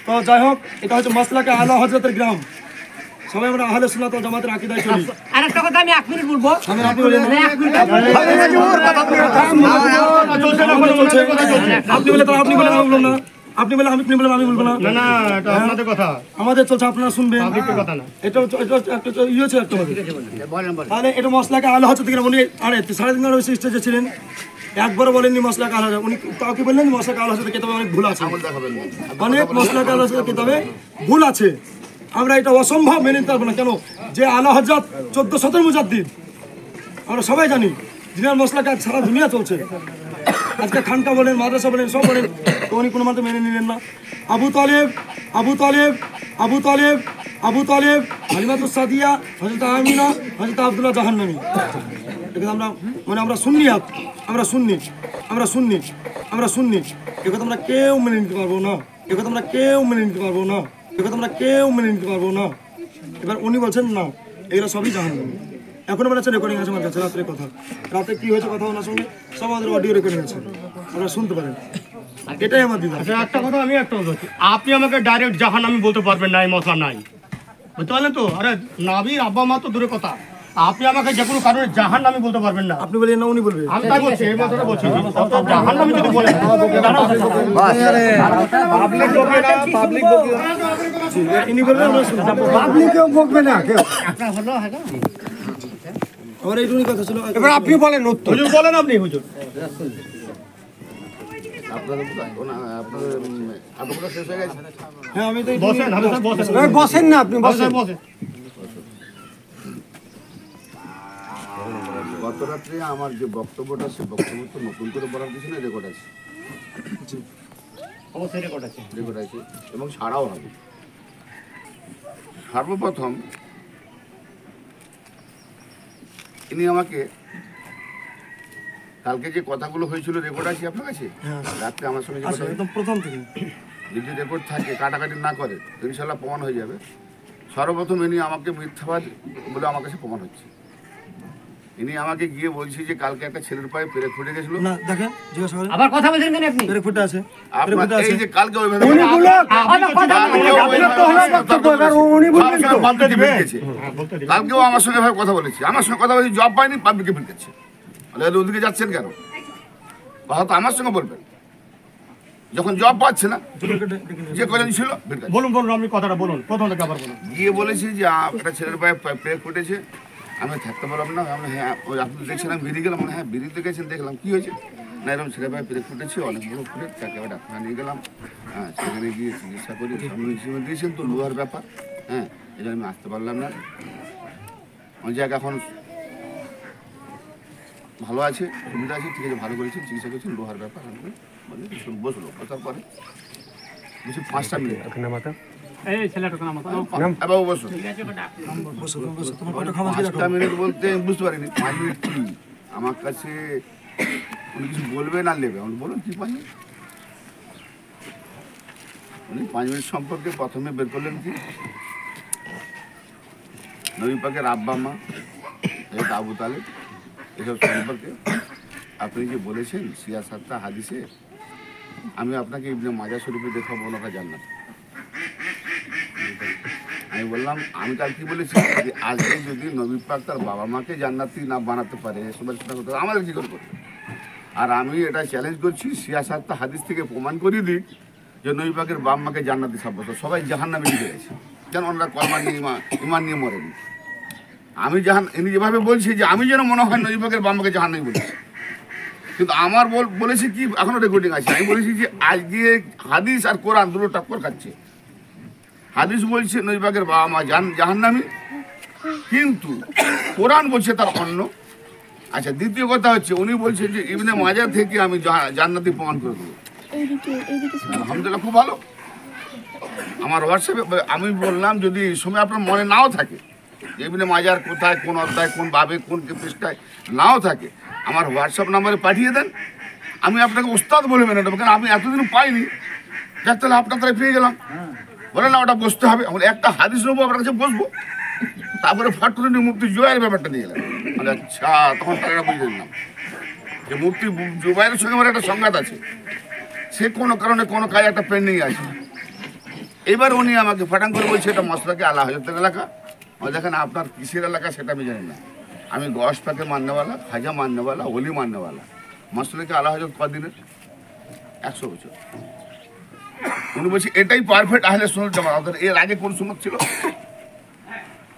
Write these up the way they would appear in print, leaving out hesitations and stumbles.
তো যাই হোক, এটা হচ্ছে মাসলাকে আলা হযরতের গ্রাম। সবাই আমরা আহলে সুন্নাত ওয়াল জামাতের আকীদায় চলি। আরেকটা কথা আমি 1 মিনিট বলবো। আপনি বলেন, আপনি বলে তারা আপনি বলেন, আমি বলবো না। আপনি বলে আপনি বলেন, আমি বলবো না। না না, এটা আপনাদের কথা, আমাদের চলছে, আপনারা শুনবেন। পাবলিকের কথা না। এটা একটা ইয়ে হচ্ছে একটা হবে। তাহলে এটা মশলাকে আলা হচ্ছে থেকে উনি 3.5 ঘন্টা স্টেজে ছিলেন, একবারও বলেননি মশলাকে আলা হচ্ছে। উনি তাও কি বললেন, মশলাকে আলা হচ্ছে কিতাবে অনেক ভুল আছে, অনেক মশলাকে আলা হচ্ছে কিতাবে ভুল আছে। আমরা এটা অসম্ভব মেনে নিতে পারবো না। কেন? যে আলা হযরত 1400 মুজাদ্দিদ আমরা সবাই জানি, যিনার মশলাকে সারা দুনিয়া চলছে। আজকে খানকা বলেন, মাদ্রাসা বলেন, সব বলেন, তো উনি কোনো মতে মেনে নিলেন না। আবু তালেব, হালিমাতুস সাদিয়া, হযরত আমিনা, হযরত আব্দুল্লাহ জাহান্নামী। এটা আমরা মানে আমরা সুন্নি, আমরা সুন্নি। এটা আমরা কেউ মেনে নিতে পারবো না। এবার উনি বলছেন না, এগুলো সবই জাহান্নামী। এখন আমার কাছে রেকর্ডিং আছে, আমার কাছে রাত্রে কথা, রাতে কি হয়েছে কথা ওনার সঙ্গে সব আমাদের অডিও রেকর্ডিং আছে, আপনারা শুনতে পারেন। এটাই আমার দিদা। আচ্ছা, একটা কথা আমি একটা বলছি, আপনি আমাকে ডাইরেক্ট জাহান্নামী বলতে পারবেন না, এই মশলা নাই, বুঝতে পারলেন তো? আরে নাবির আব্বা মা তো দূরে কথা, আপনি আমাকে যে কোনো কারণে জাহান্নামী বলতে পারবেন না। আপনি বলেন না, উনি বলবেন। আমি তাই বলছি, এই মশলাটা বলছি, জাহান্নামী যদি বলেন ইনি বলবেন, আমরা শুনবো। পাবলিকেও বকবে না কেউ। আমার এইটুকুই কথা ছিল। এবার আপনি বলেন উত্তর। হুজুর বলেন, আপনি হুজুর। হ্যাঁ, আমি তো বসেন, হাবিব স্যার বসেন। বসেন না, আপনি বসেন। বসেন। গত রাত্রে আমার যে বক্তব্যটা, সে বক্তব্য তো নতুন করে বলার কিছু না, রেকর্ড আছে, অবশ্যই রেকর্ড আছে এবং ছাড়াও হবে। সর্বপ্রথম ইনি আমাকে কালকে যে কথাগুলো হয়েছিল, রেকর্ড আছে আপনার কাছে? রাত্রে আমার সঙ্গে যে কথা হয়েছিল, একদম প্রথম থেকে যদি রেকর্ড থাকে, কাটাকাটি না করে, তো ইনশাল্লাহ প্রমাণ হয়ে যাবে। সর্বপ্রথম ইনি আমাকে মিথ্যাবাদ বলে আমার কাছে প্রমাণ হচ্ছে। ইনি আমাকে গিয়ে বলছে যে কালকে একটা ছেলের পায়ে পেরেক ফুটে গেছিল। না, দেখেন, জিজ্ঞাসা করেন। আবার কথা বলছেন কেন আপনি? পেরেক ফুটে আছে, আপনার এই যে কালকে ওইভাবে উনি বলবেন তো। কালকেও আমার সঙ্গে ভাবে কথা বলেছি, আমার সঙ্গে কথা বলেছি, জব পাইনি, পাবলিকে ভিড়কাচ্ছে। ওদিকে যাচ্ছেন কেন? কথা তো আমার সঙ্গে বলবেন। যখন জব পাচ্ছে না, যে কজন ছিল ভিড়কাচ্ছে। বলুন, আপনি কথাটা বলুন, প্রথম থেকে আবার বলুন। গিয়ে বলেছি যে একটা ছেলের পায়ে পেরেক ফুটেছে, আমি থাকতে পারলাম না। আমি হ্যাঁ, ওই আপনি দেখছেন আমি বেরিয়ে গেলাম, হ্যাঁ বেরিয়ে গেছেন, দেখলাম কী হয়েছে না, এরকম ছেলে ভাই পেরে ফুটেছে, অনেক বড় ফুটে, তাকে আবার ডাক্তার নিয়ে গেলাম। হ্যাঁ, সেখানে গিয়ে চিকিৎসা করি, হিসেবে দিয়েছেন তো লোহার ব্যাপার, হ্যাঁ, এই জন্য আমি আসতে পারলাম না। আমার জায়গা এখন ভালো আছে, সুবিধা আছে, ঠিক আছে, ভালো করেছেন, চিকিৎসা করেছেন, লোহার ব্যাপার। মানে বসলো, বসার পরে বলছি 5টা মিনিট বাবু বসো। 5টা মিনিট বলতে আমি বুঝতে পারিনি 5 মিনিট কি আমার কাছে উনি কিছু বলবে না নেবে। আমি বলুন কি 5 মিনিট? উনি 5 মিনিট সম্পর্কে প্রথমে বের করলেন কি, নবী পাকের আব্বা মা আবু তালেব, এসব সম্পর্কে আপনি যে বলেছেন সিয়াসাতটা হাদিসে, আমি আপনাকে ইবনে মাজাহ শরীফে দেখাবো, ওনারা জান্নাত। আমি বললাম, আমি কাল কি বলেছি যে আজকে যদি নবী পাক তার বাবা মাকে জান্নাতি না বানাতে পারে, আমাদের কি করে করবে? আর আমি এটা চ্যালেঞ্জ করছি, সিয়াসাতটা হাদিস থেকে প্রমাণ করিয়ে দিক যে নবী পাকের বাবা মাকে জান্নাতি সাব্যস্ত, সবাই জাহান্নামে লিখে গেছে, কেন ওনারা কলমা নিয়ে ইমান নিয়ে মরেনি। আমি ইনি যেভাবে বলছি যে আমি যেন মনে হয় নবী পাকের বাবা মাকে জাহান্নামী বলেছি, কিন্তু আমার বলেছি কি, এখনো রেকর্ডিং আছে, আমি বলেছি যে আজকে হাদিস আর কোরআন দুটো টক্কর খাচ্ছে। হাদিস বলছে নবী পাকের বাবা মা জাহান্নামী, কিন্তু কোরআন বলছে তার অন্য। আচ্ছা, দ্বিতীয় কথা হচ্ছে উনি বলছেন যে ইবনে মাজাহ থেকে আমি জান্নাতি প্রমাণ করে দেবো। আলহামদুলিল্লাহ, খুব ভালো। আমার হোয়াটসঅ্যাপে আমি বললাম, যদি এই সময় আপনার মনে নাও থাকে যে ইবনে মাজাহর কোথায়, কোন অধ্যায়, কোন বাবে, কোন পৃষ্ঠায় নাও থাকে, আমার হোয়াটসঅ্যাপ নাম্বারে পাঠিয়ে দেন, আমি আপনাকে উস্তাদ বলে মেনে নেবো। কারণ আমি এতদিন পাইনি, যার তাহলে আপনার তারা পেয়ে গেলাম। বলে না, ওটা বসতে হবে, আমরা একটা হাদিস নেবো, আপনার কাছে বসবো, তারপরে ফটকুনি মুফতি জুবাইরের ব্যাপারটা নিয়ে এলাম। আচ্ছা, তখন তারা বুঝে নিলাম যে মুফতি জুবাইরের সঙ্গে আমার একটা সংঘাত আছে, সে কোনো কারণে কোনো কাজ একটা পেন্ডিং আছে। এবার উনি আমাকে ফাটাং করে বলছে এটা মশলাকে আলা হজরতের এলাকা। দেখেন আপনার কিসের এলাকা সেটা আমি জানি না, আমি গস পাকে মাননেওয়ালা, খাজা মাননেওয়ালা, অলি মাননেওয়ালা। মশলাকে আলা হজরত কদিনের? 100 বছর। উনি বলছে এটাই পারফেক্ট আহলে সুন্নাত জামাত। আমাদের এর আগে কোন সুন্নাত ছিল?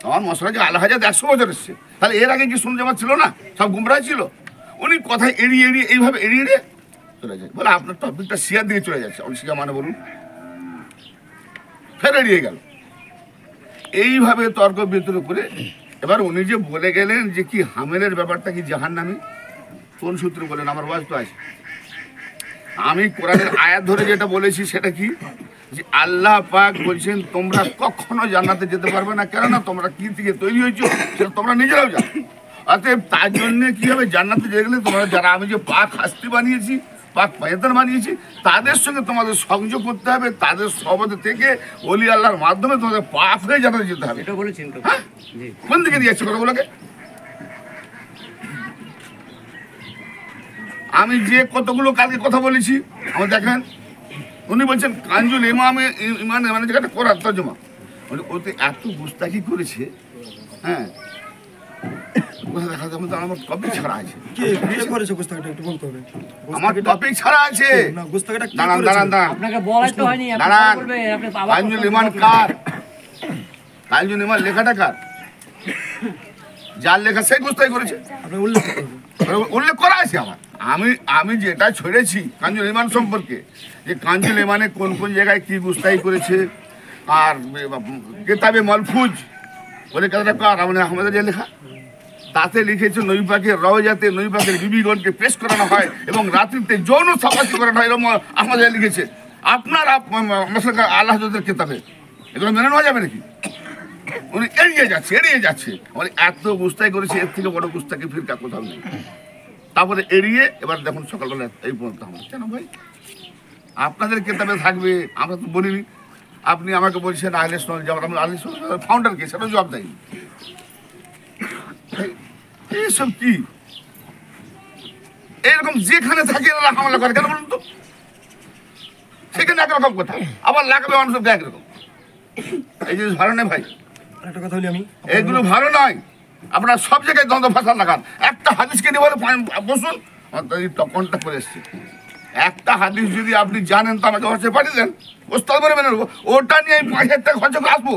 আমার মশলাকে আলা হজরত 100 বছর এসছে, তাহলে এর আগে কি সুন্নাত জামাত ছিল না? সব গুমরাহ ছিল। উনি কথায় এড়িয়ে এড়িয়ে এইভাবে এড়িয়ে এড়িয়ে চলে যায়, বলে আপনার টপিকটা শিয়া দিয়ে চলে যাচ্ছে। আমি শিয়া মানে বলুন, ফের এড়িয়ে গেল। এইভাবে তর্ক বিতর্ক করে এবার উনি যে বলে গেলেন যে কি হামেলের ব্যাপারটা কি জাহান্নামী, কোন সূত্রে বলেন? আমার ওয়াজ তো আছে, আমি কোরআনের আয়াত ধরে যেটা বলেছি সেটা কি, যে আল্লাহ পাক বলছেন তোমরা কখনো জান্নাতে যেতে পারবে না, কেননা তোমরা কি থেকে তৈরি হয়েছো সেটা তোমরা নিজেরাও জানো। অতএব তার জন্য কি হবে, জান্নাতে যেতে গেলে তোমরা যারা আমি যে পাক হাস্তি বানিয়েছি, পাক পায়তান বানিয়েছি, তাদের সঙ্গে তোমাদের সংযোগ করতে হবে, তাদের সহবতে থেকে ওলি আল্লাহর মাধ্যমে তোমাদের পাক হয়ে জান্নাতে যেতে হবে। এটা বলেছেন তো? হ্যাঁ? কোন দিকে দিয়েছে কথাগুলোকে? আমি যে কতগুলো কালকে কথা বলেছি আমার দেখেন, উনি বলছেন কাঞ্জুল ইমামে ইমান মানে যেটা করার তর্জমা, ওতে এত গুস্তাখি করেছে। হ্যাঁ, দেখা যাবে তো আমার টপিক ছাড়া আছে। কে করেছে গুস্তাখিটা একটু বলতে হবে। আমার টপিক ছাড়া আছে। না গুস্তাখিটা কি দাঁড়ান করেছে? দাঁড়ান দাঁড়ান আপনাকে বলাই তো হয়নি, আপনি দাঁড়ান। বলবেন, আপনি বাবা কাঞ্জুল ইমান কার? কাঞ্জুল ইমান লেখাটা কার? যার লেখা সেই গুস্তাখি করেছে, আপনি উল্লেখ করতে হবে। উল্লেখ করা আছে আমার। আমি যেটা ছড়েছি কাঞ্জুল ইমান সম্পর্কে, যে কাঞ্জুল ইমানে কোন কোন জায়গায় কি গুস্তাখি করেছে, আর কেতাবে মালফুজ বলে কথাটা কার? আমাদের যে লেখা, তাতে লিখেছে নবী পাকের রওজাতে নবী পাকের বিবিগণকে পেশ করানো হয় এবং রাত্রিতে যৌন সাফাতি করানো হয়, এরকম আমাদের লিখেছে। আপনার মশলা আল্লাহ হযরতের কেতাবে এগুলো মেনে নেওয়া যাবে নাকি? উনি এড়িয়ে যাচ্ছে মানে এত গুস্তাখি করেছে, এর থেকে বড় গুস্তাখি ফিরকা কোথাও নেই। তারপরে এড়িয়ে এবার দেখুন সকালবেলা এই পর্যন্ত আমরা কেন ভাই আপনাদের কেতাবে থাকবে, আমরা তো বলিনি। আপনি আমাকে বলছেন আহলে সুন্নাত জামাত, আমরা আহলে সুন্নাত ফাউন্ডার কে সেটা জবাব দেয়নি। এইসব কি এরকম যেখানে থাকে এরা হামলা করে কেন বলুন তো? সেখানে একরকম কথা, আবার লাগাবে মানুষের একরকম। এই জিনিস ভালো নেই ভাই, একটা কথা বলি আমি, এগুলো ভালো নয়। আপনারা সব জায়গায় দ্বন্দ্ব ফাঁসা লাগান। একটা হাদিসকে নিয়ে বলে বসুন, তখনটা করে এসছে। একটা হাদিস যদি আপনি জানেন তো আমাকে হোয়াটসঅ্যাপে পাঠিয়ে দেন, ওস্তাদ বলে মেনে নেবো। ওটা নিয়ে আমি 5,000 টাকা খরচা করে আসবো,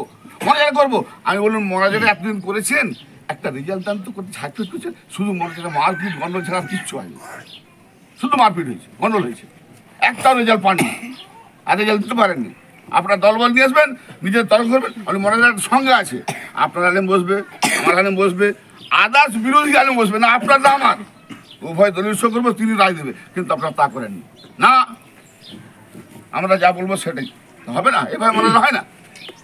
মনাজারা করবো। আমি বলুন মনাজারা এতদিন করেছেন, একটা রেজাল্ট দান তো করতে ছাড়পিট করছেন, শুধু মনাজারা মারপিট গন্ডল ছাড়া কিচ্ছু হয়নি, শুধু মারপিট হয়েছে, গন্ডল হয়েছে, একটাও রেজাল্ট পাননি, আর রেজাল্ট দিতে পারেননি। আপনার দলবল নিয়ে আসবেন, নিজের তর্ক করবেন। আমি মনাজারার সঙ্গে আছে, আপনার আলেম বসবে, আমার আলেম বসবে, আদার্স বিরোধী আলেম বসবে না, আপনার না আমার, উভয় দলীয় সহ করবো, তিনি রায় দেবে। কিন্তু আপনারা তা করেননি না, আমরা যা বলবো সেটাই হবে না, এভাবে মনে হয় না।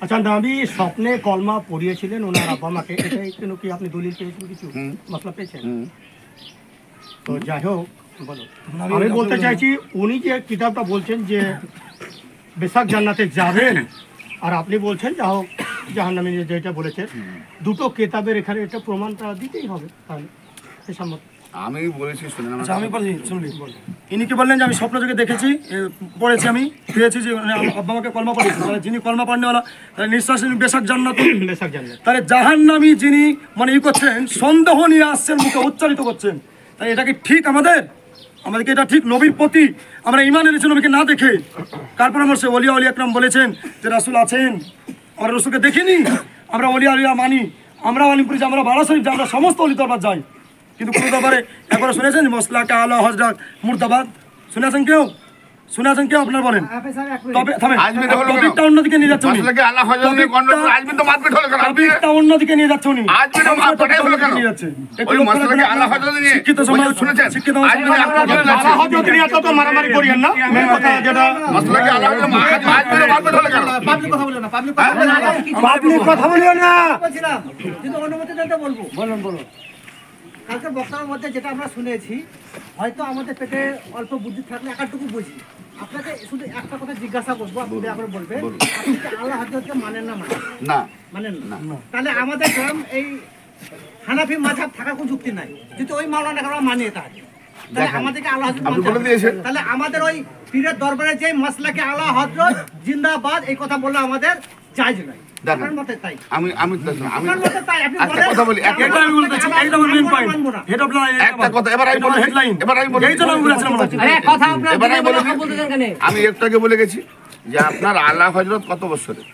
আচ্ছা, নবী স্বপ্নে কলমা পড়িয়েছিলেন ওনার আব্বা মাকে, এটাই কেন কি আপনি দলিল পেয়েছেন, কিছু মতলব পেয়েছেন? তো যাই হোক, বলো। আমি বলতে চাইছি উনি যে কিতাবটা বলছেন যে বেশাক জান্নাতে যাবেন, আর আপনি বলছেন যা হোক জাহান্নামে যেটা বলেছে, দুটো কেতাবের এখানে এটা প্রমাণটা দিতেই হবে তাহলে সে সম্মত। আমি বলেছি শুনে আচ্ছা আমি বলছি শুনলি, ইনি কি বললেন যে আমি স্বপ্ন যুগে দেখেছি, পড়েছি, আমি পেয়েছি যে আব্বা আমাকে কলমা পড়েছে, তাহলে যিনি কলমা পড়নেওয়ালা তাহলে নিঃশ্বাস বেশাক জান্নাত, বেশাক জান্নাত, তাহলে জাহান্নামী যিনি মানে ই করছেন, সন্দেহ নিয়ে আসছেন, মুখে উচ্চারিত করছেন, তাই এটা কি ঠিক? আমাদেরকে এটা ঠিক? নবীর প্রতি আমরা ইমান এনেছি নবীকে না দেখে, কার পরামর্শে? ওলিয়া উলিয়া আকরাম বলেছেন যে রাসূল আছেন, আমরা রাসূলকে দেখিনি, আমরা ওলিয়া উলিয়া মানি, আমরা আলিমপুরে আমরা বারা শরীফ যাই, আমরা সমস্ত অলি দরবার যাই, কিন্তু কোনো দরবারে একবার শুনেছেন মসলাকে আলা হজরত মুর্দাবাদ? শুনেছেন কেউ? আপনার বলেন? তবে থামেন, আজমিরে হলো কেন? টপিকটা অন্যদিকে নিয়ে যাচ্ছে উনি, মশলাকে আল্লাহ হযরত নিয়ে গন্ডগোল, আজমির তো মারপিট হলো কেন? টপিকটা অন্যদিকে নিয়ে যাচ্ছে উনি, আজমিরে মারপিট হলো কেন? নিয়ে যাচ্ছে। একটু ওই লক্ষ্য রাখবেন মশলাকে আপনারা। আল্লাহ হযরত নিয়ে শিক্ষিত সমাজ শুনেছেন? শিক্ষিত সমাজ আজমিরে আপনারা বলেন আছে আল্লাহ হযরত নিয়ে তো মারামারি করিয়েন না, মেন কথা যেটা মশলাকে আল্লাহ হযরত আজমিরে মারপিট হলো কেন? পাবলিক কথা বলিও না। বলছিলাম কিন্তু অনুমতি দিতে বলবো। বলুন। কালকে বক্তব্যের মধ্যে যেটা আমরা শুনেছি, হয়তো আমাদের পেটে অল্প বুদ্ধি থাকলে একাটুকু বুঝি। আপনাকে শুধু একটা কথা জিজ্ঞাসা করবো, আপনি আবার বলবেন, আপনি কি আল্লাহ হযরতকে মানেন না? না, মানেন না? তাহলে আমাদের গ্রাম এই হানাফি মাযহাব থাকার কোনো যুক্তি নাই, যদি ওই মাওলানাকে আমরা মানি। তাহলে তাহলে আমাদেরকে আল্লাহ হযরত আপনি মানতে বলে হবে। দিয়েছেন। তাহলে আমাদের ওই পীরের দরবারে যে মাসলাকে আল্লাহ হযরত জিন্দাবাদ এই কথা বললে আমাদের জায়েজ নয়। দেখেন, আপনার মতে তাই? আমি আপনার মতে তাই? আপনি একটা বলেন। কথা বলি, আমরা এটা আমি বলতে চাই, এইটা আমার মেইন পয়েন্ট। মানবো না। হেড অফ লাইন একটা কথা এবার আমি বলি, হেডলাইন এবার আমি বলি, এইটা আমি বলেছিলাম মনে হচ্ছে। আরে কথা আপনার এবার আমি বলে দিই। বলতে দেন কেন? আমি একটু আগে বলে গেছি যে আপনার আলা হযরত কত বছরের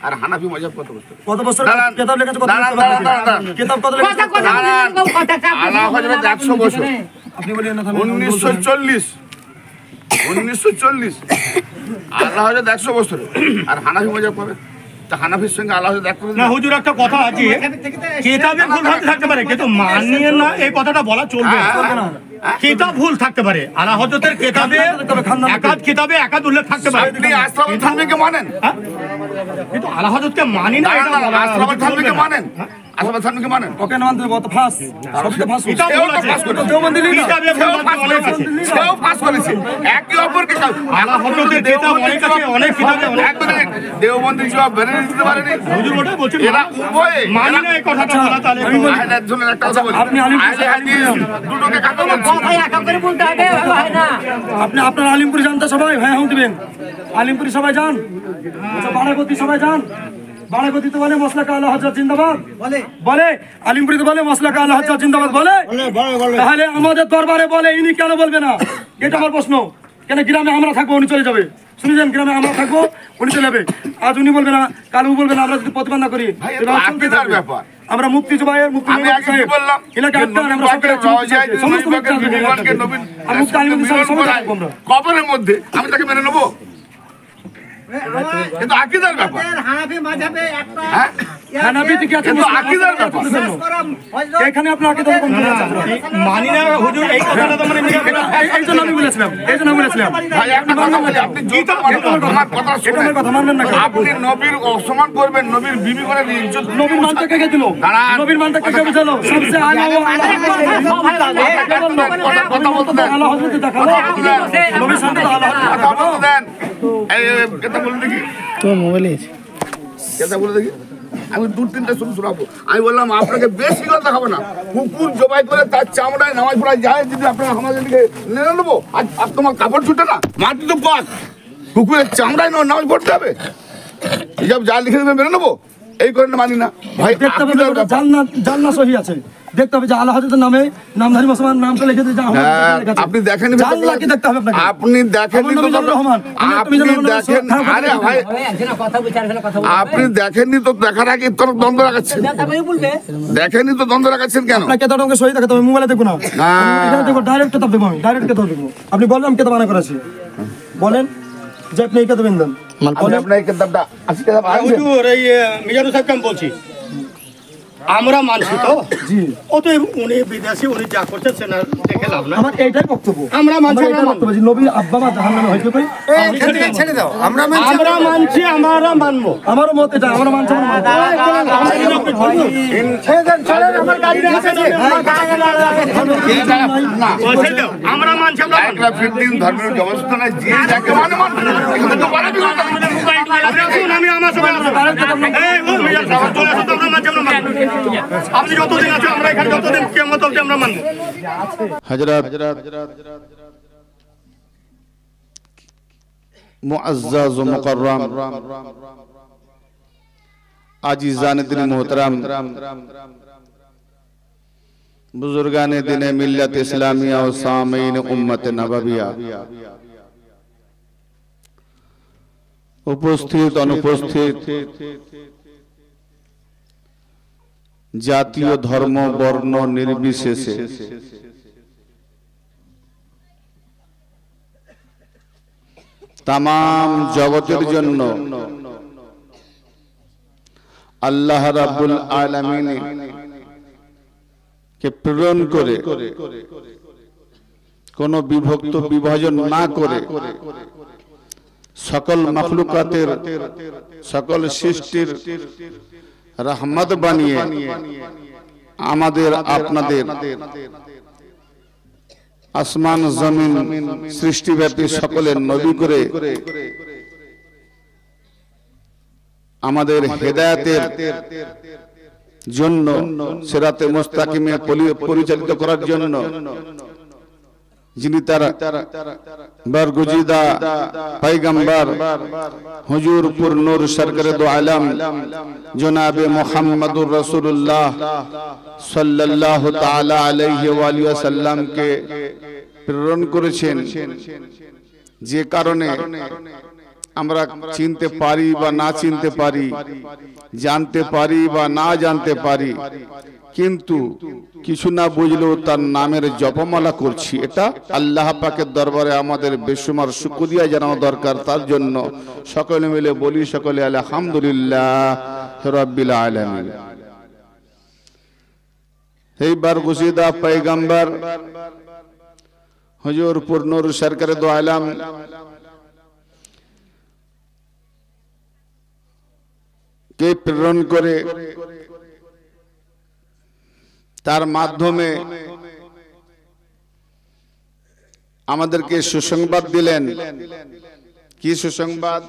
আর হানাফি মাযহাব কত বছরের? কত বছর দাঁড়ান, কিতাব লেখা আছে, কত দাঁড়ান, বছর দাঁড়ান, দাঁড়ান। কিতাব কত কথা লেখা কথা দাঁড়ান। বলতে কথা চাপ আলা হযরত 100 বছর, আপনি বলেন না 1940 আল্লাহ হযরত 100 বছরের আর হানাফি মাযহাব কবে? তা হানাফির সঙ্গে আল্লাহ হযরত এক করে না দিলেন। হুজুর একটা কথা আছে, থেকে তো কিতাবে ভুল থাকতে পারে কিন্তু মানিয়ে না এই কথাটা বলা চলবে না। কিতাব ভুল থাকতে পারে, আলা হযরতের কিতাবে একাদ কিতাবে একাদ উল্লেখ থাকতে পারে, আপনি আশরাফুল থানভীকে মানেন? কিন্তু আলা হযরতকে মানি না এটা দাঁড়ান, বলা আশরাফুল চলবে থানভীকে না। মানেন? আশরাফুল থানভীকে মানেন? ওকে না মানতে কত ফাঁস সবকে ফাঁস কিতাব সেও ভুল তো আছে, পাস করেছে। কিতাবে ভুল সেও পাস অনেক করেছে, আছে। সেও পাস করেছে। একে অপরকে আলা হযরতের কিতাব অনেক আছে, অনেক কিতাবে অনেক। এক মিনিট, দেওবন্দি সব বেড়ে দিতে পারেনি। হুজুর ওটাই বলছেন, এরা উভয়ে মানি না এই কথাটা বলা তাহলে আহলে হাদিসের একটা কথা বলি, আপনি আলিম আহলে হাদিস দুটোকে কাকে বলছে? কথা একা করে বলতে হবে হয় না। আপনি আপনার আলিমপুরি জানতে সবাই হ্যাঁ হুঁ দিবেন। আলিমপুরি সবাই যান, আচ্ছা বারাগতি সবাই যান। বারাগতি তো বলে মসলা কা আলা হযরত জিন্দাবাদ বলে বলে, আলিমপুরি তো বলে মসলা কা আলা হযরত জিন্দাবাদ বলে। তাহলে আমাদের দরবারে বলে ইনি কেন বলবে না? এটা আমার প্রশ্ন। কেন গ্রামে আমরা থাকবো উনি চলে যাবে? শুনেছেন, গ্রামে আমরা থাকবো উনি চলে যাবে। আজ উনি বলবে না, কাল ও বলবে না, আমরা যদি প্রতিবাদ না করি ভাই, এবার এটা চলতে আকিদার থাকবে। ব্যাপার। আমরা মুফতি জুবাইর মুফতি আমি নবী আগে কি সাহেব বললাম? এলাকা যে আটটা নবী আমরা পাকের সরকারের রওজায় যদি সমস্ত নবী পাকের বিবিগণকে নবীর আর মুফতি আলিমুদ্দিন সাহেব সবাই বিবরণ থাকবো আমরা। করায় কবরের মধ্যে আমি তাকে মেনে নেবো? কিন্তু আকিদার ব্যাপার। আমাদের হানাফি মাযহাবে একটা হ্যাঁ? হানাফি থেকে আছে কিন্তু আকিদার ব্যাপার। বিশ্বাস করা হযরত এখানে আপনার আকিদা কোন আছে? মানি না হুজুর এই কথাটা তো মানে এই জন্য আমি বলেছিলাম, এই জন্য আমি বলেছিলাম। ভাই, একটা কথা বলি, আপনি যত মানেন, আমার কথা এটা আমার শুনেন। কথা মানবেন না কেন? আপনি নবীর অসম্মান করবেন, নবীর বিবি করে ইজ্জত নবীর মানতে কে দিল? দাঁড়ান। নবীর মানতে কে বুঝালো? সবচেয়ে আলা ও আলা কথা বলতে দেন। আলা হযরত দেখালো। নবীর সাথে তো আলা হযরত কথা বলতে দেন। এই কথা বলে দেখি, কথা বলে দেখি। আমি দু তিনটা শুরু শোনাবো। আমি বললাম আপনাকে বেশি কথা হবে না, কুকুর জবাই করে তার চামড়ায় নামাজ পড়া যায়, যদি আপনারা আমাদের দিকে নেড়ে নেবো আর তোমার কাপড় ছুটে না, মাটি তো পাক, কুকুরের চামড়ায় নামাজ পড়তে হবে, এইসব যা লিখে দেবে মেনে নেবো? এই করে মানি না ভাই। দেখতে হবে আকিদার ব্যাপার। জান্না সহি আছে। দেখতে হবে যে আলা হযরতের নামে নামধারী মুসলমান নামটা লিখে দিয়ে হ্যাঁ, আপনি দেখেন জানলা কি দেখতে হবে আপনাকে? আপনি দেখেন আমার নাম মিজানুর রহমান। আপনি দেখেন, আরে ভাই একজনের কথা বলছে আরেকজনের কথা বলতে আপনি দেখেননি তো, দেখার আগে তোর দ্বন্দ্ব রাখাচ্ছেন, তারপরে বলবে দেখেননি তো দ্বন্দ্ব রাখাচ্ছেন কেন? আপনাকে কেতাব আমাকে সহি দেখাতে হবে, মোবাইলে দেখবো না। এখানে দেখবো ডাইরেক্ট কেতাব দেখবো, আমি ডাইরেক্ট কেতাব দেখবো। আপনি বললাম কেতাব বানা করেছি, বলেন যে আপনি এই কেতাব দেন। আপনি আপনার এই কিতাবটা আজকে কিতাব আনছেন? হুজুর এই মিজানুর সাহেবকে আমি বলছি, আমরা মানছি তো জি, অতএব উনি বিদেশি, উনি যা করছেন সেটা দেখে লাভ না। আমার এইটাই বক্তব্য। আমরা মানছি, আমার এইটাই বক্তব্য যে নবীর আব্বা মা জাহান্নামে হয়েছে কই? ছেড়ে দাও, আমরা আমরা মানছি, আমরা মানবো। আমারও মত এটা, আমরা মানছি, আমরা মানবো। আমার গাড়ি আছে না, আমার গাড়ি না, আমরা মানছি, আমরা একটা ফিরদিন ধর্মের ব্যবস্থা নাই, যে যাকে মানে মানবে না। এখানে তো বলা বিরোধ নেই। আমি আমার সঙ্গে এই ও মিজান সাহেব চলে আসুন, আমরা মানছি, আমরা মানবো। আপনি যতদিন আছে আমরা এখানে, যতদিন কিয়ামত অবধি আমরা মানবো। हजरत मुअज़्ज़ज़ व मुकर्रम आजीज़ान दिन मोहतरम बुजुर्गान दिन मिल्लत इस्लामिया और सामीन उम्मत नबविया, उपस्थित अनुपस्थित জাতীয় ধর্ম বর্ণ নির্বিশেষে তামাম জগতের জন্য আল্লাহ রাব্বুল আলামিন কে প্রেরণ করে কোন বিভক্ত বিভাজন না করে সকল মাখলুকাতের, সকল সৃষ্টির রহমত বানিয়ে আমাদের আপনাদের আসমান জমিন সৃষ্টিব্যাপী সকলের নবী করে আমাদের হেদায়েতের জন্য সিরাতে মুস্তাকিমে পরিচালিত করার জন্য যিনি তার বরগুজিদা পয়গম্বর হুজুর পুর নূর সরকারে দো আলম জনাবে মুহাম্মদুর রাসূলুল্লাহ সাল্লাল্লাহু তাআলা আলাইহি ওয়া আলিহি ওয়াসাল্লাম কে প্রেরণ করেছেন, যে কারণে আমরা চিনতে পারি বা না চিনতে পারি, জানতে পারি বা না জানতে পারি, কিন্তু কিছু না বুঝলেও তার নামের জপমালা করছি। এটা আল্লাহ পাকের দরবারে আমাদের বেশুমার শুকরিয়া জানানো দরকার। তার জন্য সকলে মিলে বলি, সকলে আলহামদুলিল্লাহ রাব্বিল আলামিন। এই বরগুজিদা পয়গম্বর হুজুর পুর নূর সরকারে দো আলম কে প্রেরণ করে তার মাধ্যমে আমাদেরকে সুসংবাদ দিলেন। কি সুসংবাদ?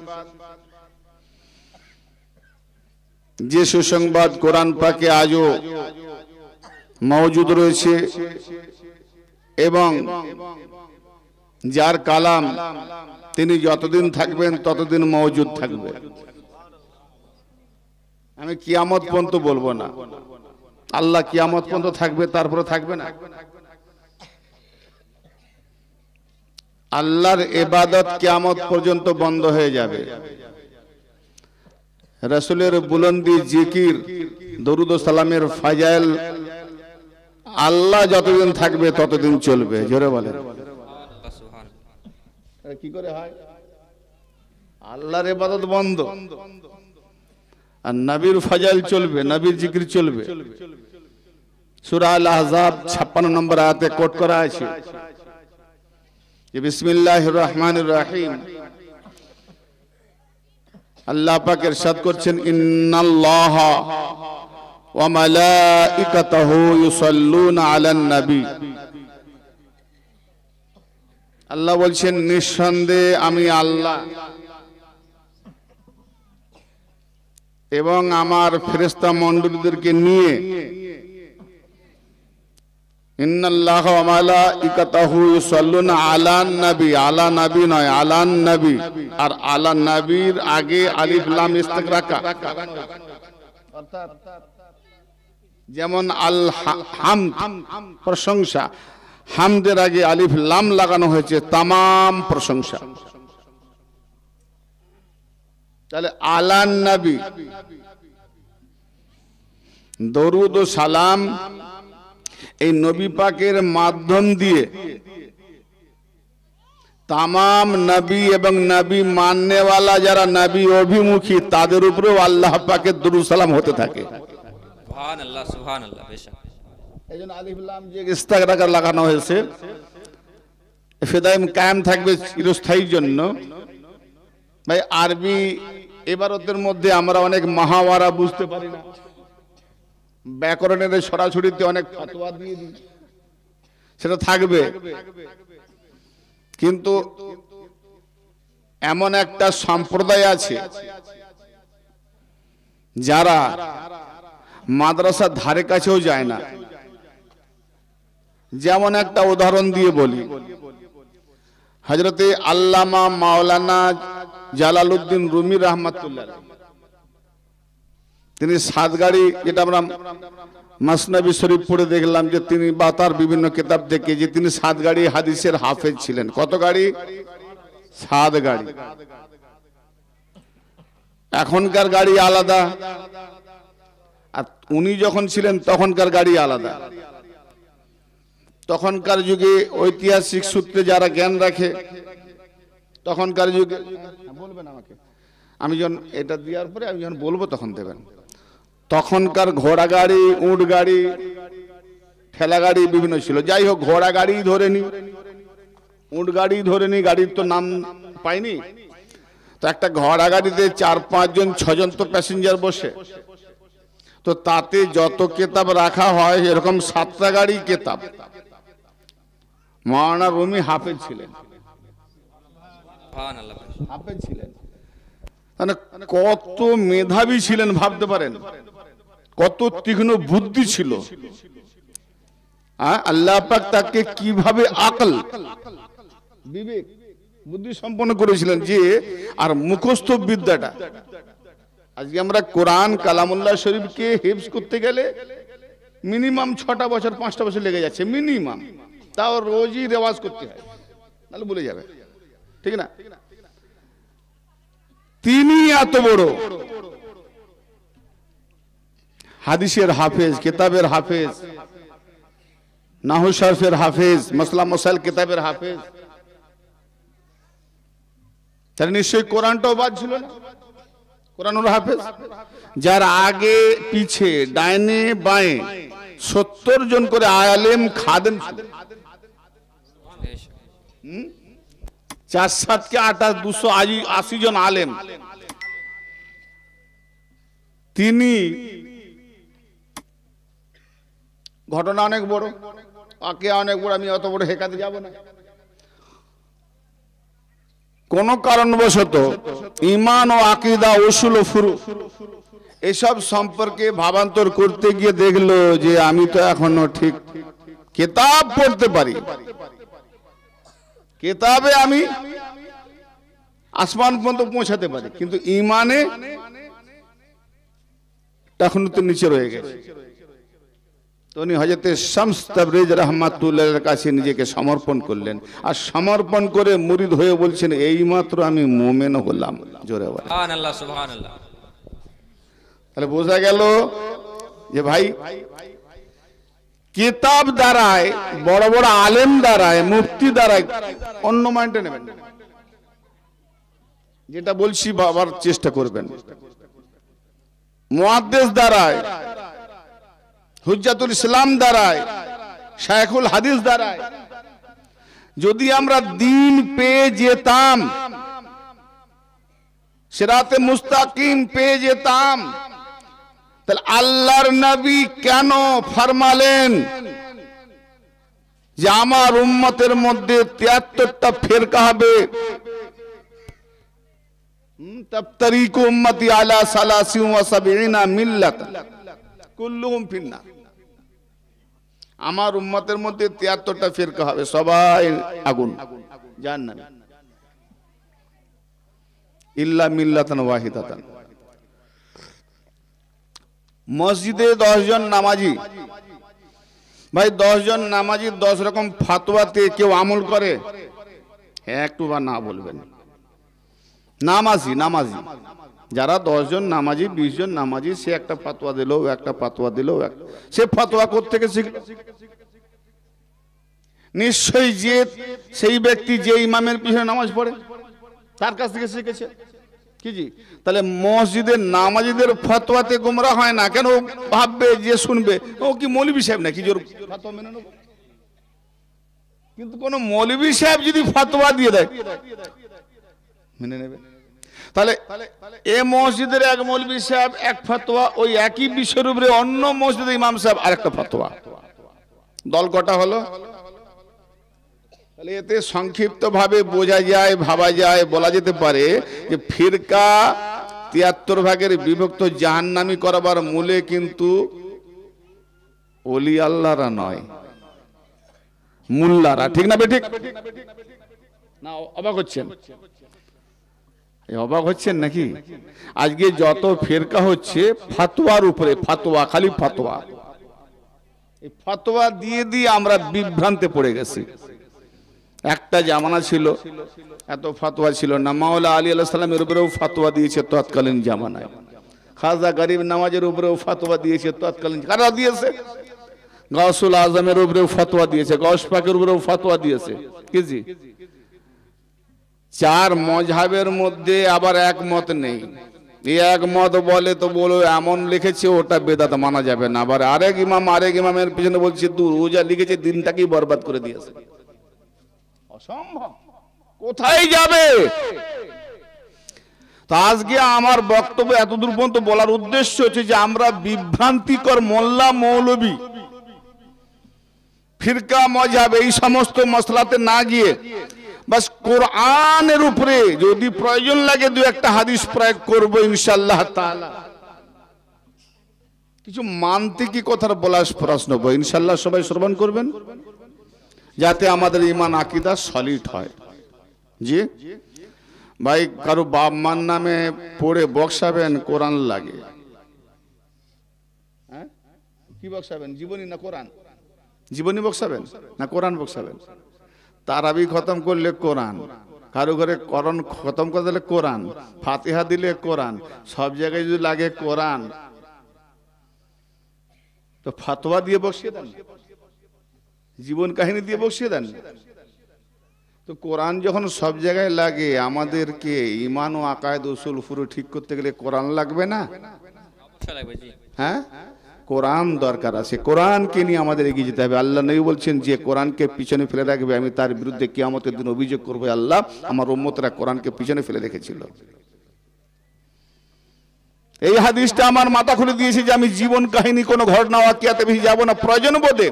যে সুসংবাদ কোরআন পাকে আজও মওজুদ রয়েছে এবং যার কালাম তিনি যতদিন থাকবেন ততদিন মওজুদ থাকবে। আমি কিয়ামত পর্যন্ত বলবো না, আল্লাহ কিয়ামত পর্যন্ত থাকবে, তারপরে থাকবে না। আল্লাহর ইবাদত কিয়ামত পর্যন্ত বন্ধ হয়ে যাবে। রাসূলের বুলন্দি জিকির, দরুদ ও সালামের ফাজাইল আল্লাহ যতদিন থাকবে ততদিন চলবে। জোরে বলেন কি করে হয়? আল্লাহর ইবাদত বন্ধ আর নবীর ফাজাইল চলবে, নবীর জিকির চলবে। সূরা আল আহজাব 56 নম্বর আয়াতে কোট করা আছে যে বিসমিল্লাহির রহমানির রহিম। আল্লাহ পাক ইরশাদ করছেন, ইন্নাল্লাহা ওয়া মালাইকাতাহু ইউসাল্লুনা আলান নবী। আল্লাহ বলছেন নিঃসন্দেহে আমি আল্লাহ এবং আমার ফেরেশতা মণ্ডলীদেরকে নিয়ে, ইন্নাল্লাহা ওয়া মালাইকাতাহু ইউসাল্লুনা আলান নবী, আলা নবী নয়, আলান নবী। আর আলা নবীর আগে আলিফ লাম ইস্তিগরাকা, অর্থাৎ যেমন আল হামদ প্রশংসা, হামদের আগে আলিফ লাম লাগানো হয়েছে, তামাম প্রশংসা। তাহলে আলান নবী, দরুদ ও সালাম এই নবী পাকের মাধ্যম দিয়ে তামাম নবী এবং নবী মাননেওয়ালা যারা নবী অভিমুখী তাদের উপরেও আল্লাহ পাকের দরুদ সালাম হতে থাকে। সুবহানাল্লাহ, সুবহানাল্লাহ। বেশক এইজন্য আলিফ লাম যে ইস্তিগরাকা লাগানো হয়েছে, ফিদাইম কায়েম থাকবে চিরস্থায়ীর জন্য। ভাই আরবি ইবারতের মধ্যে আমরা অনেক মাহাওয়ারা বুঝতে পারি না, ব্যাকরণের সরাসরিতে অনেক ফতোয়া দিয়ে দিই, সেটা থাকবে। কিন্তু এমন একটা সম্প্রদায় আছে যারা মাদ্রাসার ধারে কাছেও যায় না। যেমন একটা উদাহরণ দিয়ে বলি, হযরতে আল্লামা মাওলানা জালালউদ্দিন রুমি রাহমাতুল্লাহ, তিনি সাতগাড়ি, যেটা আমরা মাসনাবি শরীফ পড়ে দেখলাম যে তিনি বা তার বিভিন্ন কিতাব থেকে যে তিনি সাতগাড়ি হাদিসের হাফেজ ছিলেন। কত গাড়ি? 7 গাড়ি। এখনকার গাড়ি আলাদা, আর উনি যখন ছিলেন তখনকার গাড়ি আলাদা। তখনকার যুগে ঐতিহাসিক সূত্রে যারা জ্ঞান রাখে, তখনকার যুগে বলবেন আমাকে, আমি যখন এটা দেওয়ার পরে আমি যখন বলবো তখন দেবেন। তখনকার ঘোড়া গাড়ি, উট গাড়ি, ঠেলা গাড়ি বিভিন্ন ছিল। যাই হোক, ঘোড়া গাড়ি ধরে নি, উট গাড়ি ধরে নি, গাড়ির তো নাম পাইনি। তো একটা ঘোড়া গাড়িতে 4-5 জন 6 জন তো প্যাসেঞ্জার বসে, তো তাতে যত কিতাব রাখা হয় এরকম 7টা গাড়ি কিতাব। মাওলানা রুমি হাফেজ ছিলেন, সুবহানাল্লাহ। হাফেজ ছিলেন, মানে কত মেধাবী ছিলেন ভাবতে পারেন, কত তীক্ষ্ণ বুদ্ধি ছিল। আল্লাহ পাক তাকে কিভাবে আকল বিবেক বুদ্ধি সম্পন্ন করেছিলেন যে আর মুখস্থ বিদ্যাটা। আজকে আমরা কোরআন কালামুল্লাহ শরীফকে হিফজ করতে গেলে মিনিমাম 6টা বছর 5টা বছর লেগে যাচ্ছে মিনিমাম, তাও রোজই রেওয়াজ করতে হয়, তাহলে ভুলে যাবে, ঠিক না? তিনি এত বড় হাদিসের হাফেজ, কিতাবের হাফেজ, নাহু শরফের হাফেজ, মাসলা মাসাইল কিতাবের হাফেজ, তার নিশ্চয়ই কোরআনটাও বাদ ছিল না, কোরআনুল হাফেজ। যার আগে পিছে ডাইনে বাঁয়ে 70 জন করে আলেম খাদেম ছিল। 4 7 কে 28 280 জন আলেম। তিনি ঘটনা অনেক বড়, আকে অনেক বড়, আমি অত বড় হেকাতে যাব না। কোন কারণবশত ঈমান ও আকীদা উসুল ও ফুরু এসব সম্পর্কে ভাবান্তর করতে গিয়ে দেখলো যে আমি তো এখনো ঠিক কিতাব পড়তে পারি, কিতাবে আমি আসমান পর্যন্ত পৌঁছাতে পারি, কিন্তু ঈমানে তখন তো নিচে রয়ে গেছে। তো উনি হযরত শামস তাবরিজ রাহমাতুল্লাহর কাছে নিজেকে সমর্পণ করলেন, আর সমর্পণ করে মুরিদ হয়ে বলছেন এইমাত্র আমি মুমিন হলাম। জোরে বলেন সুবহানাল্লাহ, সুবহানাল্লাহ। তাহলে বোঝা গেল যে ভাই কিতাব দ্বারায়, বড় বড় আলেম দ্বারায়, মুফতি দ্বারায় অন্য মাইন্ডে নেবেন, যেটা বলছি বাবার চেষ্টা করবেন। মুহাদ্দিস দ্বারায়, হুজ্জাতুল ইসলাম দ্বারায়, শায়খুল হাদিস দ্বারায় যদি আমরা দিন পেয়ে যেতাম, সিরাতে মুস্তাকিম পেয়ে যেতাম, তাহলে আল্লাহর নবী কেন ফরমালেন যে আমার উম্মতের মধ্যে 73টা ফিরকা হবে, তাফতারিকু উম্মতি আলা 73 মিল্লাত কুল্লুহুম ফিন্নার। আমার উম্মতের মধ্যে 73টা ফিরকা হবে, সবাই আগুন, জাহান্নামী, ইল্লা মিল্লাতান ওয়াহিদাতান। মসজিদে 10 জন নামাজি, ভাই 10 জন নামাজি 10 রকম ফতোয়াতে কেউ আমল করে? হ্যাঁ একটু বা না বলবেন। নামাজি যারা 10 জন নামাজি, 20 জন নামাজি, সে একটা ফতোয়া দিল, একটা ফতোয়া দিল, সে ফতোয়া কোত্থেকে শিখল? নিশ্চয়ই যে সেই ব্যক্তি যে ইমামের পিছনে নামাজ পড়ে তার কাছ থেকে শিখেছে। কি জি? তাহলে মসজিদের নামাজিদের ফতোয়াতে গোমরাহ হয় না কেন? ভাববে যে শুনবে ও কি মৌলভী সাহেব নাকি, জোর ফতোয়া মেনে নেব। কিন্তু কোন মৌলভী সাহেব যদি ফতোয়া দিয়ে দেয় মেনে নেবে। তাহলে এ মসজিদের এক মৌলভী সাহেব এক ফতোয়া, ওই একই বিষয়ের উপরে অন্য মসজিদের ইমাম সাহেব আরেকটা ফতোয়া, দল কটা হলো? তাহলে এতে সংক্ষিপ্ত ভাবে বোঝা যায়, ভাবা যায়, বলা যেতে পারে যে ফিরকা 73 ভাগের বিভক্ত জাহান্নামী করবার মূলে কিন্তু ওলি আল্লাহরা নয়, মুল্লারা। ঠিক না বেঠিক? না অবাক হচ্ছেন? অবাক হচ্ছেন নাকি? আজকে যত ফিরকা হচ্ছে ফতোয়ার উপরে, ফতোয়া, খালি ফতোয়া, এই ফতোয়া দিয়ে দিয়ে আমরা বিভ্রান্তে পড়ে গেছি। একটা জামানা ছিল এত ফতোয়া ছিল না, মাওলা আলী আলাইহিস সালামের উপরেও ফতোয়া দিয়েছে তৎকালীন জামানায়, খাজা গরিব নওয়াজের উপরেও ফতোয়া দিয়েছে তৎকালীন। কারা দিয়েছে? গাউসুল আজমের উপরেও ফতোয়া দিয়েছে, গাউস পাকের উপরেও ফতোয়া দিয়েছে। কি জি? 4 মযহাবের মধ্যে আবার একমত নেই। এই একমত বলে তো বলো এমন লিখেছে ওটা বেদাত, মানা যাবে না। আবার আরেক ইমামের পিছনে বলছে দূর, ও যা লিখেছে দিনটাকেই বরবাদ করে দিয়েছে। অসম্ভব, কোথায় যাবে? তো আজকে আমার বক্তব্য এতদূর পর্যন্ত বলার উদ্দেশ্য হচ্ছে যে আমরা বিভ্রান্তিকর মোল্লা মৌলবী, ফিরকা, মযহাব এই সমস্ত মসলাতে না গিয়ে বাস কোরআনের উপরে যদি প্রয়োজন লাগে 2 একটা হাদিস প্রয়োগ করব ইনশাআল্লাহ তাআলা। কিছু মানতে কি কথার বলার প্রশ্ন ইনশাল্লাহ সবাই শ্রবণ করবেন, যাতে আমাদের ইমান আকীদা সলিড হয়। জি ভাই, কারো বাপ মার নামে পড়ে বক্সাবেন কোরআন লাগে, হ্যাঁ কি বক্সাবেন? জীবনী না কোরআন? জীবনী বক্সাবেন না কোরআন বক্সাবেন? তারাবি খতম করলে কোরআন, কারো ঘরে কোরআন খতম করে দিলে কোরআন, ফাতিহা দিলে কোরআন, সব জায়গায় যদি লাগে কোরআন, তো ফতোয়া দিয়ে বসিয়ে দেন, জীবন কাহিনী দিয়ে বসিয়ে দেন। তো কোরআন যখন সব জায়গায় লাগে, আমাদেরকে ইমান ও আকায়েদ উসুল পুরো ঠিক করতে গেলে কোরআন লাগবে না? হ্যাঁ, কোরআন দরকার আছে। কোরআনকে নিয়ে আমাদের এগিয়ে যেতে হবে। আল্লাহ নবী বলছেন, যে কোরআনকে পিছনে ফেলে রাখবে আমি তার বিরুদ্ধে কিয়ামতের দিন অভিযোগ করবো, আল্লাহ আমার উম্মতরা কোরআনকে পিছনে ফেলে রেখেছিল। এই হাদিসটা আমার মাথা খুলে দিয়েছে যে আমি জীবন কাহিনী কোনো ঘটনা ওয়াকিয়াতে বেশি যাব না, প্রয়োজন বোধে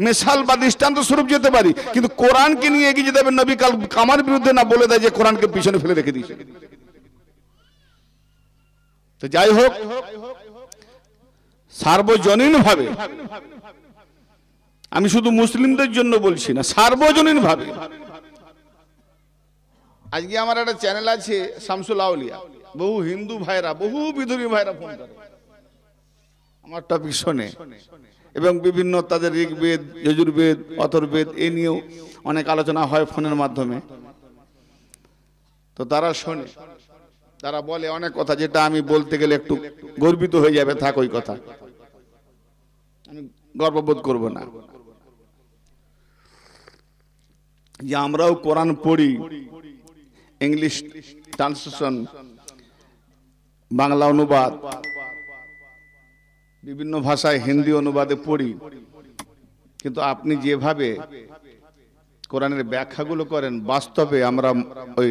মিসাল বা দৃষ্টান্ত স্বরূপ যেতে পারি, কিন্তু কোরআনকে নিয়ে এগিয়ে যেতে হবে। নবী কাল আমার বিরুদ্ধে না বলে দেয় যে কোরআনকে পিছনে ফেলে রেখে দিয়েছে। তো যাই হোক, সার্বজনীন ভাবে, আমি শুধু মুসলিমদের জন্য বলছি না, সার্বজনীন ভাবে। আজকে আমার একটা চ্যানেল আছে শামসুল আউলিয়া, বহু হিন্দু ভাইরা, বহু বিধর্মী ভাইরা ফোন করে আমার টপিক শোনে, এবং বিভিন্ন তাদের ঋগ্বেদ, যজুর্বেদ, অথর্বেদ এই নিয়েও অনেক আলোচনা হয় ফোনের মাধ্যমে। তো তারা শোনে, তারা বলে অনেক কথা, যেটা আমি বলতে গেলে একটু গর্বিত হয়ে যাবে, থাক ওই কথা আমি গর্ববোধ করব না। যে আমরাও কোরআন পড়ি, ইংলিশ ট্রান্সলেশন, বাংলা অনুবাদ, বিভিন্ন ভাষায় হিন্দি অনুবাদে পড়ি, কিন্তু আপনি যেভাবে কোরআনের ব্যাখ্যাগুলো করেন, বাস্তবে আমরা ওই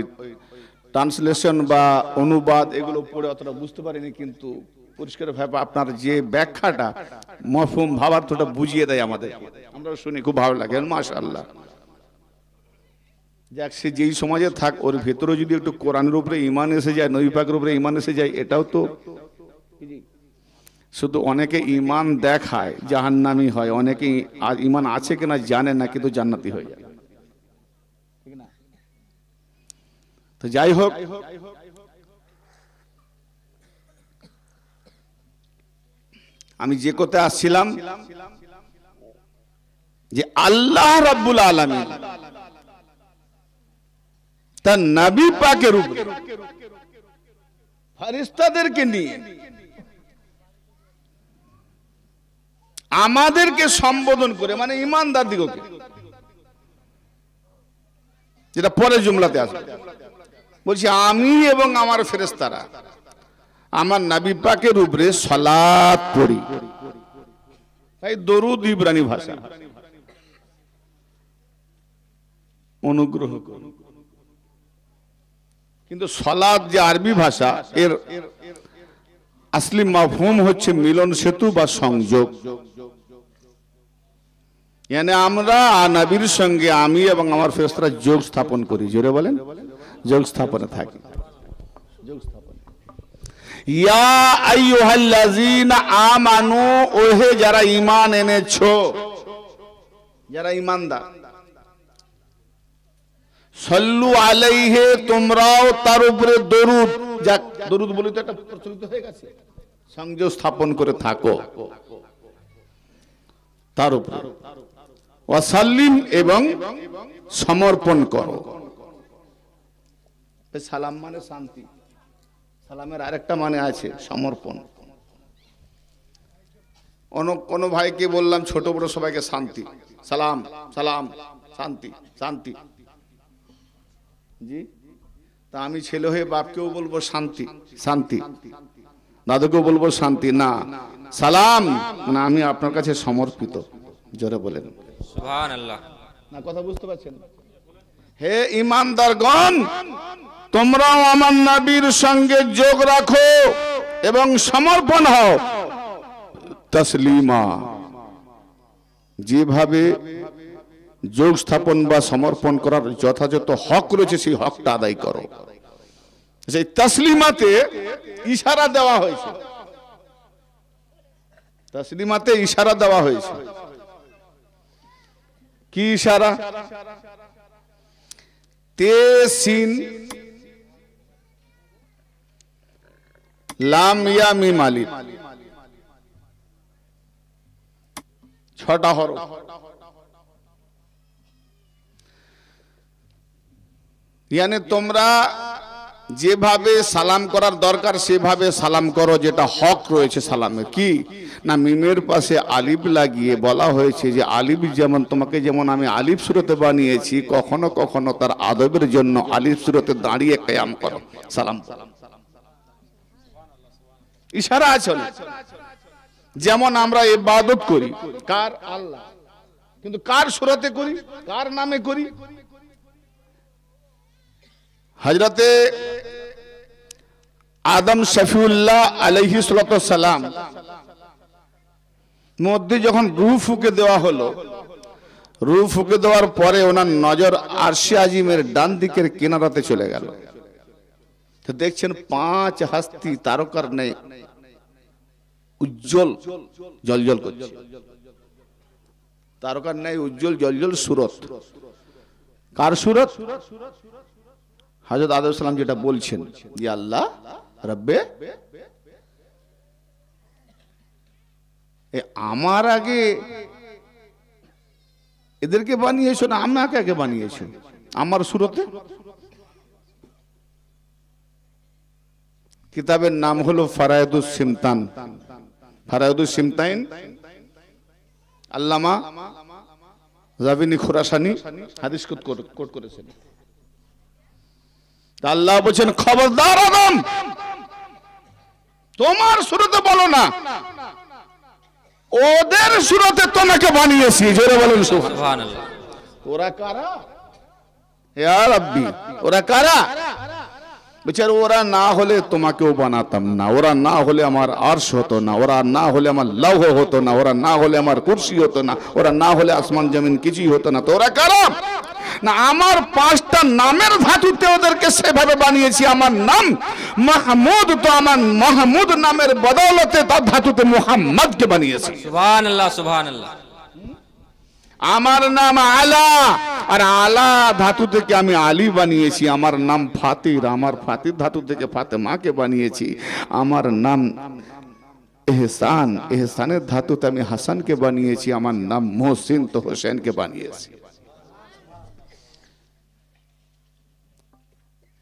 ট্রান্সলেশন বা অনুবাদ এগুলো পড়ে অতটা বুঝতে পারিনি, কিন্তু পরিষ্কার ভাবে আপনার যে ব্যাখ্যাটা মফহুম ভাবার্থটা বুঝিয়ে দেয় আমাদের, আমরা শুনি, খুব ভালো লাগে। মাশাআল্লাহ, যাক, সে যেই সমাজে থাক, ওর ভেতরে যদি একটু কোরআনের উপরে ঈমান এসে যায়, নবী পাকের উপরে ঈমান এসে যায়, এটাও তো শুধু অনেকে ঈমান দেখায় জাহান্নামী হয়, অনেকে ঈমান আছে কিনা জানে না, কিন্তু জান্নাতি হয়ে যায়। তো যাই হোক, আমি যে কথা আসছিলাম, যে আল্লাহ রাব্বুল আলামিন তার নবী পাকের উপরে ফেরেশতাদেরকে নিয়ে আমাদেরকে সম্বোধন করে, মানে ঈমানদার দিগকে, যেটা পরের জুমলাতে আছে, বলছি আমি এবং আমার ফেরেশতারা আমার নবী পাকের উপরে সালাত পড়ি। তাই দরুদ ইব্রানি ভাষা, অনুগ্রহ করুন। কিন্তু সালাত যে আরবি ভাষা, এর আসলি মাফহুম হচ্ছে মিলন সেতু বা সংযোগ। মানে আমরা নবীর সঙ্গে আমি এবং আমার ফেরেশতারা যোগ স্থাপন করি। জোরে বলেন, যোগ স্থাপনে থাকি। ইয়া আইয়ুহাল্লাযীনা আমানু, ওহে যারা ঈমান এনেছো, যারা ঈমানদার, সাল্লু আলাইহি, তোমরাও তার উপরে দরুদ, যাক দরুদ বলে তো একটা প্রচলিত হয়ে গেছে, সংযোগ স্থাপন করে থাকো তার উপরে। ওয়াসাল্লিম, এবং সমর্পণ করো। সালাম মানে শান্তি, সালামের আরেকটা মানে আছে সমর্পণ। কোন ভাইকে বললাম, ছোট বড় সবাইকে শান্তি, সালাম সালাম, শান্তি শান্তি। জি, তা আমি ছেলে হয়ে বাপকেও বলবো শান্তি শান্তি, দাদুকেও বলবো শান্তি না, সালাম মানে আমি আপনার কাছে সমর্পিত। জোরে বলেন সুবহানাল্লাহ। না, কথা বুঝতে পারছেন? হে ঈমানদারগণ, তোমরাও আমার নবীর সঙ্গে যোগ রাখো এবং সমর্পণ হও তাসলিমা। যেভাবে যোগ স্থাপন বা সমর্পণ করার যথাযথ হক রয়েছে, সেই হকটা আদায় করো। সেই তাসলিমাতে ইশারা দেওয়া হয়েছে। তসলিমাতে ইশারা দেওয়া হয়েছে। কি ইশারা? তে সিন লাম ইয়া মিম আলিফ, 6টা হরফ। ইয়ানি তোমরা যেভাবে সালাম করার দরকার সেভাবে সালাম করো, যেটা হক রয়েছে সালামে। কি না, মিমের পাশে আলিফ লাগিয়ে বলা হয়েছে যে আলিফ যেমন তোমাকে যেমন আমি আলিফ সুরতে বানিয়েছি, কখনো কখনো তার আদবের জন্য আলিফ সুরতে দাঁড়িয়ে কিয়াম করো, সালাম। ইশারা আছে। যেমন আমরা ইবাদত করি কার? আল্লাহ, কিন্তু কার সুরতে করি, কার নামে করি? হযরতে আদম শফিউল্লাহ আলাইহিস সালাম মধ্যে যখন রূহ ফুঁকে দেওয়া হলো, রূহ ফুঁকে দেওয়ার পরে ওনার নজর আরশে আজিমের ডান দিকের কিনারাতে চলে গেল। তো দেখছেন 5 হস্তি তারকার নেই উজ্জ্বল জলজল করছে, তারকার নেই উজ্জ্বল জলজল সুরত। কার সুরত? হযরত আদম সালাম যেটা বলছেন যে আল্লাহ রব্বে, আমার আগে এদেরকে বানিয়েছো না আমাকে আগে বানিয়েছো? আমার সুরতে। কিতাবের নাম হলো ফারায়েদুস সিমতান, ফারায়েদুস সিমতাইন, আল্লামা জাবিনী খুরাসানি হাদিস কোট করেছেন। আল্লাহ বলেন খবরদার আদম, তোমার সুরতে বলো না, ওদের সুরতে তোমাকে বানিয়েছি। জোরে বলেন সুবহানাল্লাহ। ওরা কারা? ইয়া রাব্বি, ওরা কারা? বেচার ওরা না হলে তোমাকেও বানাতাম না, ওরা না হলে আমার আরশ হতো না, ওরা না হলে আমার লৌহ হতো না, ওরা না হলে আমার কুরসি হতো না, ওরা না হলে আসমান জমিন কিছুই হতো না। তো ওরা কারা? না, আমার 5টা নামের ধাতুতে ওদেরকে সেভাবে বানিয়েছি। আমার নাম মাহমুদ, তো আমার মাহমুদ নামের বদৌলতে তার ধাতুতে মুহাম্মদকে বানিয়েছি। সুবহানাল্লাহ, সুবহানাল্লাহ। আমার নাম আলা, আর আলা ধাতু থেকে আমি আলী বানিয়েছি। আমার নাম ফাতির, আমার ফাতির ধাতু থেকে ফাতেমাকে বানিয়েছি। আমার নাম এহসান, এহসানের ধাতুতে আমি হাসানকে বানিয়েছি। আমার নাম মোহসিন, তো হোসেনকে বানিয়েছি।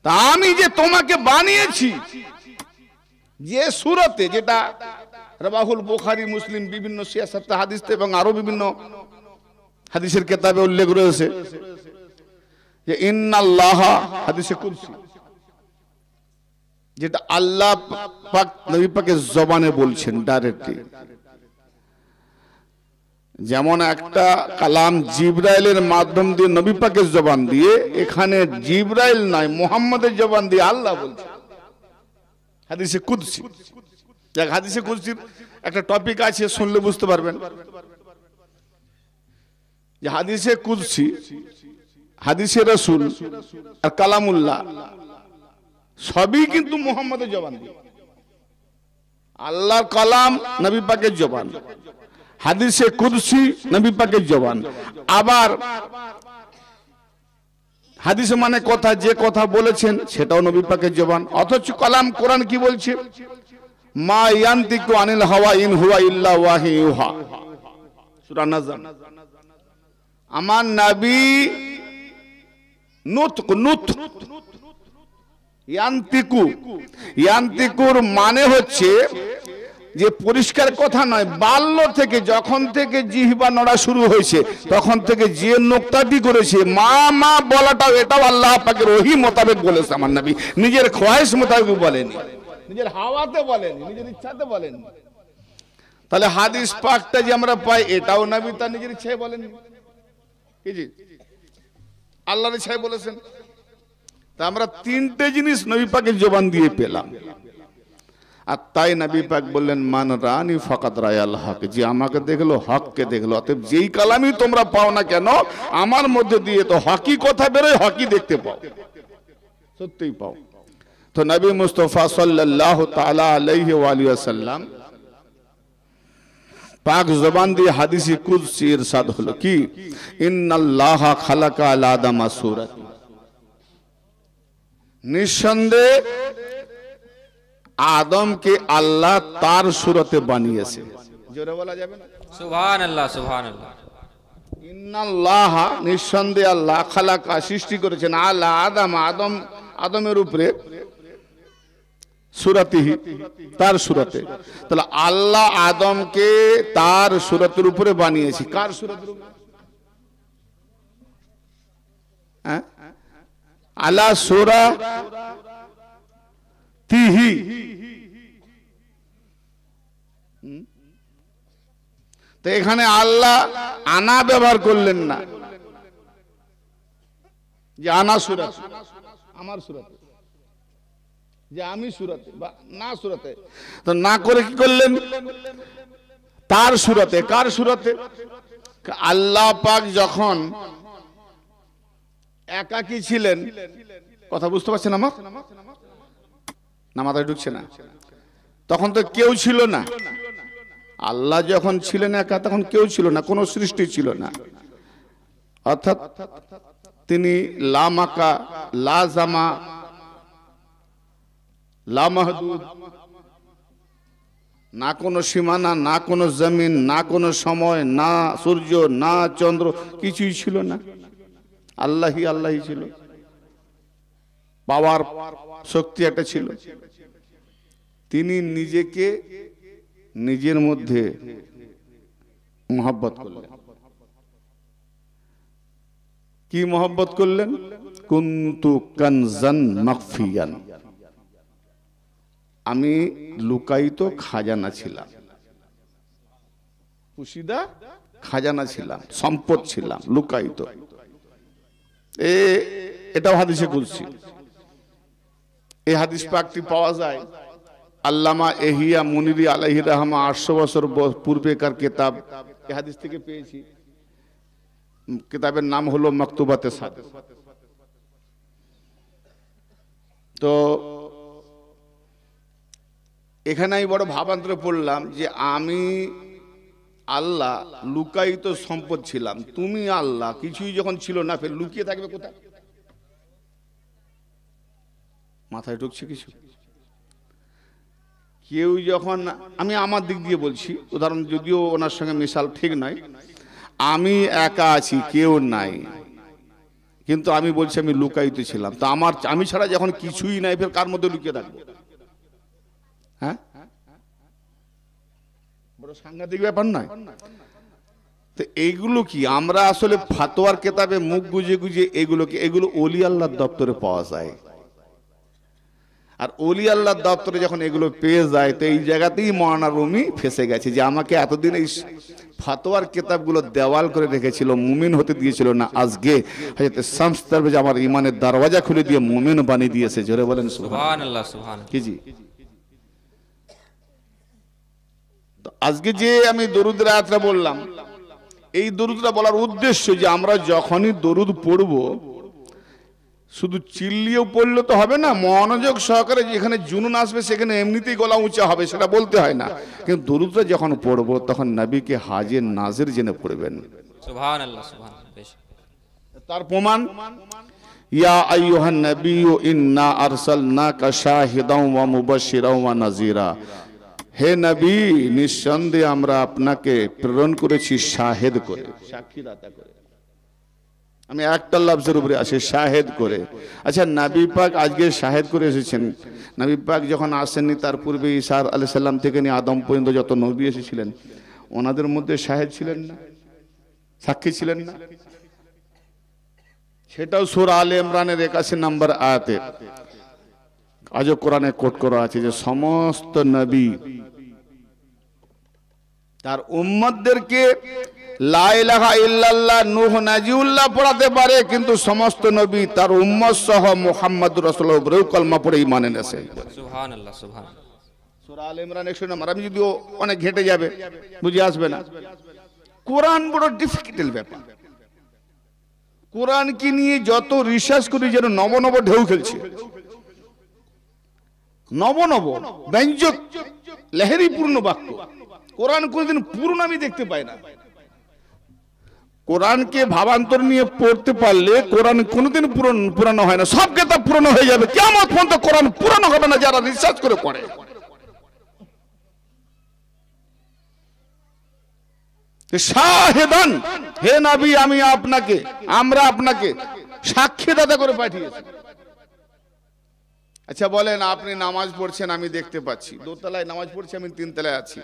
তা আমি যে তোমাকে বানিয়েছি যে সুরতে, যেটা রাওয়াহুল বুখারী, মুসলিম, বিভিন্ন সিয়াসাত হাদিস এবং আরো বিভিন্ন হাদিসের কিতাবে উল্লেখ রয়েছে যে ইন্নাল্লাহ, হাদিসে কুদসি, যেটা আল্লাহ পাক নবী পাকের জবানে বলছেন ডাইরেক্টলি। যেমন একটা কালাম জিবরাইলের মাধ্যম দিয়ে নবী পাকের জবান দিয়ে, এখানে জিবরাইল নয় মুহাম্মদের জবান দিয়ে আল্লাহ বলছেন হাদিসে কুদসি। দেখ, হাদিসে কুদসির একটা টপিক আছে, শুনলে বুঝতে পারবেন যে হাদিসে কুদসি, হাদিসে রাসূল আর কালামুল্লাহ সবই কিন্তু মুহাম্মদের জবান দিয়ে। আল্লাহর কালাম নবী পাকের জবান, হাদিসে কুদসি নবী পাকের জবান। আবার হাদিসে মানে কথা, যে কথা বলেছেন সেটাও নবী পাকের জবান। অথচ কালাম কোরআন কি বলছে? মা ইয়ান্তিকু আনিল হাওয়া ইন হুয়া ইল্লা ওয়াহি ইউহা, সূরা নাজম। আমার নবী নুতক ইয়ান্তিকু, ইয়ান্তিকুর মানে হচ্ছে যে পরিষ্কার কথা নয়, বাল্য থেকে, যখন থেকে জিহ্বা নড়া শুরু হয়েছে তখন থেকে যে নোক্তাটি করেছে মা মা বলাটাও, এটাও আল্লাহ পাকের ওহী মোতাবেক বলেছে। আমার নবী নিজের খোয়াইশ মোতাবেক বলেনি, নিজের হাওয়াতে বলেনি, নিজের ইচ্ছাতে বলেনি। তাহলে হাদিস পাকটা যে আমরা পাই, এটাও নবী তার নিজের ইচ্ছায় বলেনি, কি জি আল্লাহর ইচ্ছায় বলেছেন। তা আমরা 3টে জিনিস নবী পাকের জবান দিয়ে পেলাম। আর তাই নবী পাক বললেন মান রানি ফাকাদ রায়াল হক, যে আমাকে দেখলো হককে দেখলো। অতএব যেই কালামই তোমরা পাও না কেন, আমার মধ্যে দিয়ে তো হকি কথা বেরোয়, হকি দেখতে পাও, সত্যিই পাও। তো নবী মুস্তাফা সাল্লাল্লাহু তাআলা আলাইহি ওয়া আলিহি ওয়াসাল্লাম পাক জবান দিয়ে হাদিসে কুদসি ইরশাদ হলো কি, ইন্নাল্লাহা খালাকা আল আদামা সূরাতি, নিঃসন্দেহে আদমকে আল্লাহ তার সুরতে বানিয়েছে। জোরে বলা যাবে না? সুবহানাল্লাহ সুবহানাল্লাহ। ইন্নাল্লাহ, নিঃসন্দেহে আল্লাহ, খালাকা, সৃষ্টি করেছেন, আলা আদম, আদমের উপরে, সুরাতিহি, তার সুরতে। তাহলে আল্লাহ আদমকে তার সুরতের উপরে বানিয়েছি। কার সুরতের উপরে? আলা সুরাতিহি। তো এখানে আল্লাহ আনা ব্যবহার করলেন না, যে আনা সুরাত, আমার সুরাতে, যে আমি সুরাতে বা না সুরাতে, তো না করে কি করলেন? তার সুরাতে। কার সুরাতে? আল্লাহ পাক যখন একাকী ছিলেন, কথা বুঝতে পারছেন আমার? না মাথায় ঢুকছে না? তখন তো কেউ ছিল না। আল্লাহ যখন ছিলেন একা, তখন কেউ ছিল না, কোনো সৃষ্টি ছিল না। অর্থাৎ তিনি লা মাকা, লা জামা, লা মাহদুদ, না কোনো সীমানা, না কোনো জমিন, না কোনো সময়, না সূর্য, না চন্দ্র, কিছুই ছিল না। আল্লাহই ছিল। পাওয়ার শক্তি একটা ছিল। তিনি নিজেকে নিজের মধ্যে মহব্বত করলেন। কি মহব্বত করলেন? কুনতু কানজান মাখফিয়ান, আমি লুকায়িত খাজানা ছিলাম, পুশিদা খাজানা ছিলাম, সম্পদ ছিলাম, লুকায়িত। এটাও হাদিসে কুদসি। এই হাদিস পাকটি পাওয়া যায় আল্লামা এহিয়া মুনিরি আলাইহির রহমা 800 বছর পূর্বেকার কিতাব, এই হাদিস থেকে পেয়েছি। কিতাবের নাম হলো মাকতুবাতে সাদিক। তো এখানে আমি বড় ভাবান্তরে পড়লাম যে আমি আল্লাহ লুকায়িত সম্পদ ছিলাম, তুমি আল্লাহ কিছুই যখন ছিল না, ফের লুকিয়ে থাকবে কোথায়? মাথায় ঢুকছে কিছু? কেউ যখন, আমি আমার দিক দিয়ে বলছি উদাহরণ, যদিও ওনার সঙ্গে মিশাল ঠিক নয়, আমি একা আছি, কেউ নাই, কিন্তু আমি বলছি আমি লুকায়িত ছিলাম। তো আমি ছাড়া যখন কিছুই নাই, ফের কার মধ্যে লুকিয়ে থাকবো? হ্যাঁ, বড় সাংঘাতিক ব্যাপার নয়? তো এইগুলো কি আমরা আসলে ফাতোয়ার কেতাবে মুখ গুজে গুজে এগুলো ওলি আল্লাহর দপ্তরে পাওয়া যায়। আর ওলি আল্লাহর দপ্তরে যখন এগুলো পেয়ে যায়, তো এই জায়গাতেই মৌলানা রুমি ফেসে গেছে যে আমাকে এতদিন এই ফাতোয়ার কেতাবগুলো দেওয়াল করে রেখেছিল, মুমিন হতে দিয়েছিল না, আজকে হযরত শামস তাবরিজি আমার ইমানের দরওয়াজা খুলে দিয়ে মুমিন বানিয়ে দিয়েছে। জোরে বলেন সুবহানাল্লাহ। সুবহানাল্লাহ। কি জি? তো আজকে যে আমি দরুদের আয়াতটা বললাম, এই দরুদটা বলার উদ্দেশ্য যে আমরা যখনই দরুদ পড়ব, শুধু চিল্লিয়েও পড়লে তো হবে না, মনোযোগ সহকারে যেখানে জুনুন আসবে সেখানে এমনিতেই গলা উঁচা হবে, সেটা বলতে হয় না। কিন্তু দরুদটা যখন পড়ব, তখন নবীকে হাজির নাজির জেনে পড়বেন। সুবহানাল্লাহ সুবহানাল্লাহ। তার প্রমাণ, ইয়া আইয়ুহান নবিয়্যু ইন্না আরসালনাকা শাহিদাও ওয়া মুবাশশিরাও ওয়া নাযীরা, হে নবী, নিঃসন্দেহে আমরা আপনাকে প্রেরণ করেছি শাহেদ করে, সাক্ষীদাতা করে। আমি একটা লফজের উপরে আসি, শাহেদ করে। আচ্ছা, নবী পাক আজকে শাহেদ করে এসেছেন। নবী পাক যখন আসেননি, তার পূর্বে ঈসা আলাইহিস সালাম থেকে নিয়ে আদম পর্যন্ত যত নবী এসেছিলেন, ওনাদের মধ্যে শাহেদ ছিলেন না, সাক্ষী ছিলেন না? সেটাও সূরা আলে ইমরানের 81 নম্বর আয়াতে আজও কোরআনে কোট করা আছে যে সমস্ত নবী তার উম্মতদেরকে লা ইলাহা ইল্লাল্লাহ, নূহ, নাজিউল্লাহ পড়াতে পারে, কিন্তু সমস্ত নবী তার উম্মত সহ মুহাম্মদুর রাসূলুল্লাহ উপরেও কলমা পড়ে ঈমান এনেছে। সুবহানাল্লাহ সুবহানাল্লাহ। সূরা আলে ইমরান 100 নম্বর। আমি যদিও অনেক ঘেটে যাবে, বুঝে আসবে না। কোরআন বড় ডিফিকাল্ট ব্যাপার। কোরআন কি নিয়ে যত রিসার্চ করি যেন নব নব ঢেউ খেলছে, নব নব ব্যঞ্জক লেহেরিপূর্ণ বাক্য, কোরআন কোনদিন পূর্ণ আমি দেখতে পাই না। কোরআনকে ভাবান্তর নিয়ে পড়তে পারলে কোরআন কোনদিন পুরানো হয় না, সব কিতাব পুরানো হয়ে যাবে, কিয়ামত পর্যন্ত কোরআন পুরানো হবে না যারা রিসার্চ করে পড়ে। শাহেদান, হে নবী আমি আপনাকে, আমরা আপনাকে সাক্ষীদাতা করে পাঠিয়েছি। আচ্ছা বলেন, আপনি নামাজ পড়ছেন আমি দেখতে পাচ্ছি, দোতলায় নামাজ পড়ছি, আমি তিনতলায় আছি,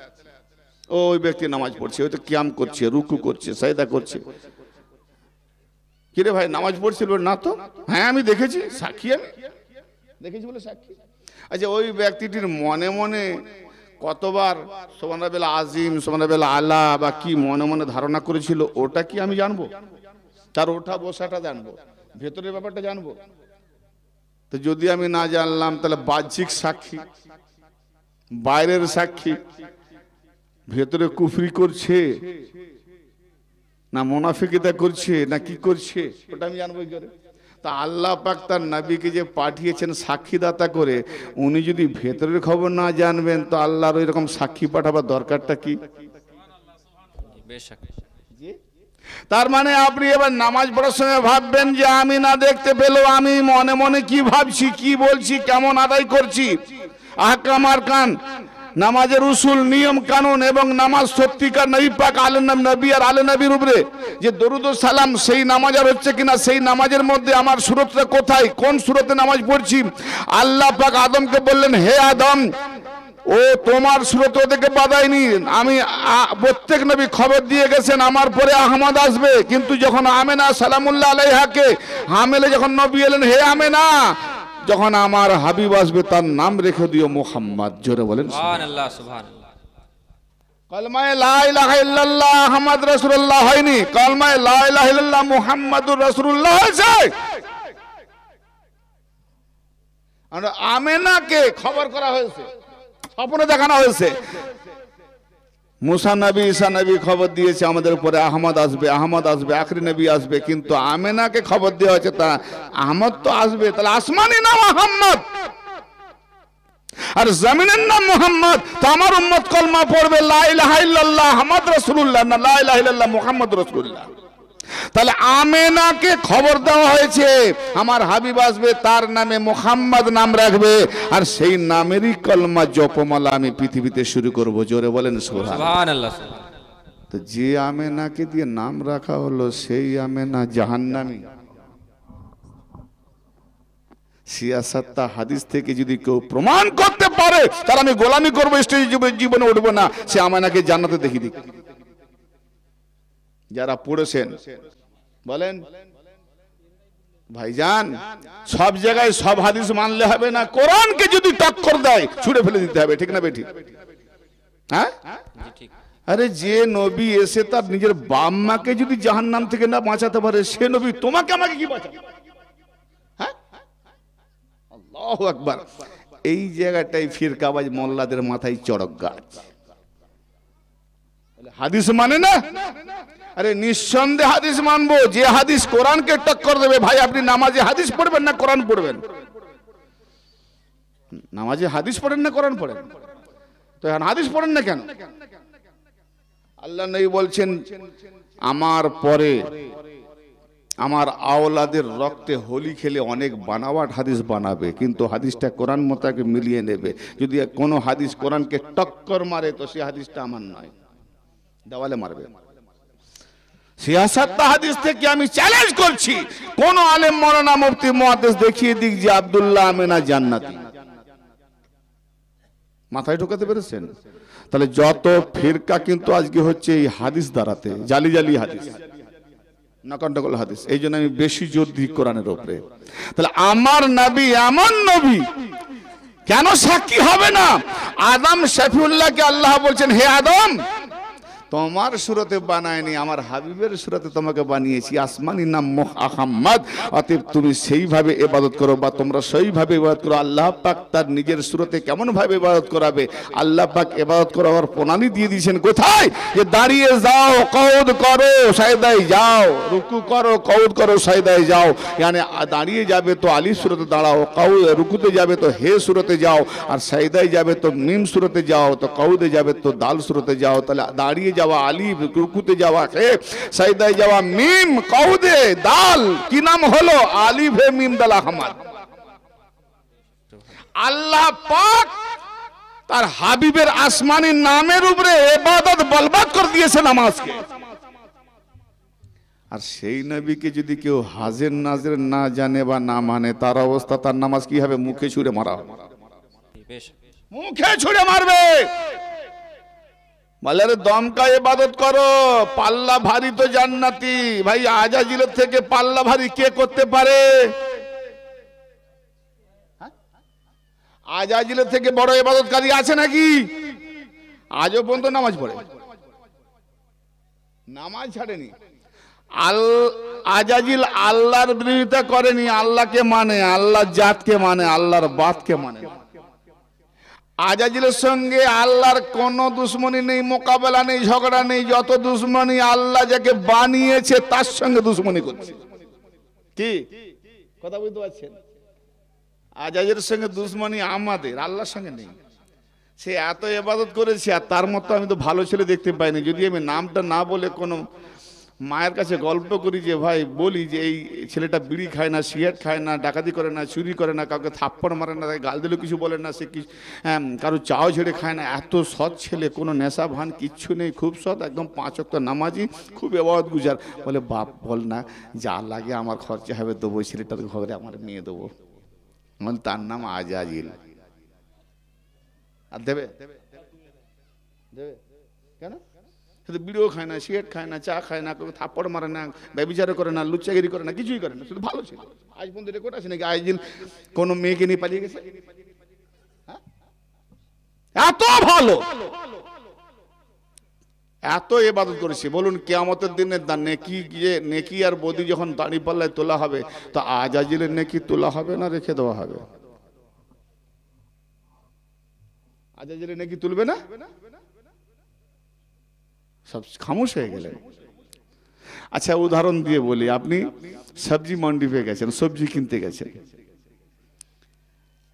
ওই ব্যক্তি নামাজ পড়ছে, ওই তো কিয়াম করছে, রুকু করছে, সাজদা করছে। কিরে ভাই নামাজ পড়ছিল না? তো হ্যাঁ আমি দেখেছি, সাক্ষী, আমি দেখেছি বলে সাক্ষী। আচ্ছা ওই ব্যক্তিটির মনে মনে কতবার সুবহানাল আজিম, সুবহানাল আলা বা কি মনে মনে ধারণা করেছিল, ওটা কি আমি জানবো? তার ওঠা বসাটা জানবো, ভেতরের ব্যাপারটা জানবো? তো যদি আমি না জানলাম তাহলে বাহ্যিক সাক্ষী, বাইরের সাক্ষী, ভেতরে কুফরি করছে না মুনাফিকিতা করছে না কি করছে, ওটা আমি জানবো কি করে? তা আল্লাহ পাক তার নবীকে যে পাঠিয়েছেন সাক্ষীদাতা করে, উনি যদি ভেতরের খবর না জানবেন তো আল্লাহর ওই রকম সাক্ষী পাঠাবার দরকারটা কি? তার মানে আপনি এবার নামাজ পড়ার সময় ভাববেন যে আমি না দেখতে পেলেও আমি মনে মনে কি ভাবছি, কি বলছি, কেমন আদায় করছি, আহকাম আরকান, নামাজের উসুল, নিয়ম কানুন এবং নামাজ সত্যিকার নবী পাক নবী আর আলে নবীর উপরে যে দরুদ ও সালাম সেই নামাজ আর হচ্ছে কিনা, সেই নামাজের মধ্যে আমার সূরতটা কোথায়, কোন সূরতে নামাজ পড়ছি। আল্লাহ পাক আদমকে বললেন, হে আদম ও তোমার সূরত ওদেরকে বাধায়নি, আমি প্রত্যেক নবী খবর দিয়ে গেছেন আমার পরে আহমদ আসবে, কিন্তু যখন আমেনা সালামুল্লাহ আলাইহাকে হামেলে যখন নবী এলেন, হে আমেনা যখন আমার হাবিব আসবে তার নাম রেখে দিও মুহাম্মদ। জোরে বলেন সুবহানাল্লাহ, সুবহানাল্লাহ। কলমায়ে লা ইলাহা ইল্লাল্লাহ মুহাম্মদ রাসূলুল্লাহ হয়নি, কলমায়ে লা ইলাহা ইল্লাল্লাহ মুহাম্মাদুর রাসূলুল্লাহ হয়েছে। আর আমেনাকে খবর করা হয়েছে, স্বপ্নে দেখানো হয়েছে। মুসা নবী, ঈসা নবী খবর দিয়েছে আমাদের উপরে আহমদ আসবে, আহমদ আসবে, আখরি নবী আসবে, কিন্তু আমেনাকে খবর দেওয়া হয়েছে তা আহমদ তো আসবে, তাহলে আসমানি নাম আহমদ আর জমিনের নাম মুহাম্মদ। তো আমার উম্মত কলমা পড়বে লা ইলাহা ইল্লাল্লাহ মুহাম্মদ রাসূলুল্লাহ, না লা ইলাহা ইল্লাল্লাহ মুহাম্মদ রাসূলুল্লাহ। তাহলে আমেনাকে খবর দেওয়া হয়েছে আমার হাবিব আসবে, তার নামে মুহাম্মদ নাম রাখবে, আর সেই নামেরই কলমা জপমালা আমি পৃথিবীতে শুরু করব। জোরে বলেন সুবহানাল্লাহ। তো যে আমেনাকে দিয়ে নাম রাখা হলো সেই আমেনা জাহান্নামী। সিয়াসাত্তা হাদিস থেকে যদি কেউ প্রমাণ করতে পারে তাহলে আমি গোলামি করবো, স্টেজে জীবনে উঠবো না, সে আমেনাকে জান্নাতে দেখিয়ে দিক। যারা পড়েছেন বলেন ভাইজান, সব জায়গায় সব হাদিস মানলে হবে না, কোরআনকে যদি টক্কর দেয় ছুড়ে ফেলে দিতে হবে, ঠিক না বেঠিক? হ্যাঁ, আরে যে নবী এসে তার নিজের বাম্মাকে যদি জাহান্নাম থেকে না বাঁচাতে পারে, সে নবী তোমাকে আমাকে কি বাঁচাবে? হ্যাঁ, আল্লাহু আকবার। এই জায়গাটাই ফিরকাবাজ মোল্লাদের মাথায় চড়ক গাছ। হাদিস মানে না, আরে নিঃসন্দেহে হাদিস মানবো, যে হাদিস কোরআনকে টক্কর দেবে। ভাই আপনি নামাজে হাদিস পড়বেন না কোরআন পড়বেন? নামাজে হাদিস পড়েন না কোরআন পড়েন? তো এখন হাদিস পড়েন না কেন? আল্লাহ নবী বলছেন আমার পরে আমার আওলাদের রক্তে হোলি খেলে অনেক বানাওয়াট হাদিস বানাবে, কিন্তু হাদিসটা কোরআন মোতাবেক মিলিয়ে নেবে। যদি কোনো হাদিস কোরআনকে টক্কর মারে তো সেই হাদিসটা আমার নয়, দেওয়ালে মারবে। সিয়াসাত হাদিস থেকে আমি চ্যালেঞ্জ করছি, কোন আলেম মাওলানা মুফতি মুহাদ্দিস দেখিয়ে দিক যে আব্দুল্লাহ আমেনা জান্নাতি। মাথায় ঢোকাতে পেরেছেন? তাহলে যত ফিরকা কিন্তু আজকে হচ্ছে এই হাদিস দ্বারাতে, জালি জালি হাদিস, নকল হাদিস। এই জন্য আমি বেশি জোর দিই কোরআনের উপরে। তাহলে আমার নবী এমন নবী কেন সাক্ষী হবে না? আদম শফিউল্লাহকে আল্লাহ বলছেন, হে আদম তোমার সুরতে বানায়নি, আমার হাবিবের সুরতে তোমাকে বানিয়েছি। আসমানি নাম মুহাম্মদ, অতএব তুমি সেইভাবে ইবাদত করো, বা তোমরা সেইভাবে ইবাদত করো। আল্লাহ পাক তার নিজের সুরতে কেমন ভাবে ইবাদত করাবে, আল্লাহ পাক ইবাদত করার প্রণালী দিয়ে দিয়েছেন কোথায়, যে দাঁড়িয়ে যাও, কওদ করো, সাজদায় যাও, রুকু করো, কওদ করো, সাজদায় যাও। মানে দাঁড়িয়ে যাবে তো আলিফ সুরতে দাঁড়াও, রুকুতে যাবে তো হে সুরতে যাও, আর সাজদায় যাবে তো মিম সুরতে যাও, তো কওদে যাবে তো দাল সুরতে যাও। তাহলে দাঁড়িয়ে যাওয়া আলিফ, রুকুতে যাওয়া হে, সাজদায় যাওয়া মিম, কওদে দাল, কি নাম হলো? আলিফ হে মিম দাল আহমদ। আল্লাহ পাক তার হাবিবের আসমানি নামের উপরে ইবাদত বলবৎ করে দিয়েছে নামাজকে। আর সেই নবীকে যদি কেউ হাজির নাজির না জানে বা না মানে, তার অবস্থা, তার নামাজ কি হবে? মুখে ছুঁড়ে মারা হবে, মুখে ছুঁড়ে মারবে। বলে দমকা ইবাদত করো, পাল্লা ভারী তো জান্নাতি। ভাই আজাজিলের থেকে পাল্লা ভারী কে করতে পারে? আজাজিলের থেকে বড় ইবাদতকারী আছে নাকি? আজও পর্যন্ত নামাজ পড়ে, নামাজ ছাড়েনি। আজাজিল আল্লাহর বিরোধিতা করেনি, আল্লাহকে মানে, আল্লাহর জাতকে মানে, আল্লাহর বাতকে মানে। আজাজিলের সঙ্গে আল্লাহর কোনো দুশ্মনী নেই, মোকাবেলা নেই, ঝগড়া নেই। যত দুশ্মনী আল্লাহ যাকে বানিয়েছে তার সঙ্গে দুশ্মনী করছে। কি কথা বুঝতে পারছেন? আজাজিলের সঙ্গে দুশ্মনী আমাদের, আল্লাহর সঙ্গে নেই। সে এত ইবাদত করেছে, আর তার মতো আমি তো ভালো ছেলে দেখতে পাইনি। যদি আমি নামটা না বলে কোনো মায়ের কাছে গল্প করি, যে ভাই বলি যে এই ছেলেটা বিড়ি খায় না, সিগারেট খায় না, ডাকাতি করে না, চুরি করে না, কাউকে থাপ্পড় মারে না, গাল দিলেও কিছু বলে না, সে কি কারো চাও ছেড়ে খায় না, এত সৎ ছেলে, কোনো নেশা ভান কিচ্ছু নেই, খুব সৎ, একদম 5 ওয়াক্ত নামাজি, খুব ইবাদত গুজার। বলে বাপ বল না, যা লাগে আমার খরচা হবে দেবো, ছেলেটার ঘরে আমার মেয়ে দেবো। মানে তার নাম আজাজিল। আর দেবে দেবে কেন? শুধু বিড়িও খায় না, সিগারেট খায় না, চা খায় না, কোনো থাপ্পড় মারে না, ব্যভিচারও করে না, লুচ্চাগিরি করে না, কিছুই করে না, শুধু ভালো ছিল। আজ পর্যন্ত রেকর্ড আছে নাকি আজাজিল কোনো মেয়েকে নিয়ে পালিয়ে গেছে? এত ভালো, এত ইবাদত করেছে। বলুন কিয়ামতের দিনে নেকি, যে নেকি আর বদি যখন দাঁড়ি পাল্লায় তোলা হবে, তো আজাজিলের নেকি তোলা হবে না রেখে দেওয়া হবে? আজাজিলের নেকি তুলবে না, সব খামোশ হয়ে গেলেন। আচ্ছা উদাহরণ দিয়ে বলি, আপনি সবজি মন্ডি পেয়ে গেছেন, সবজি কিনতে গেছেন।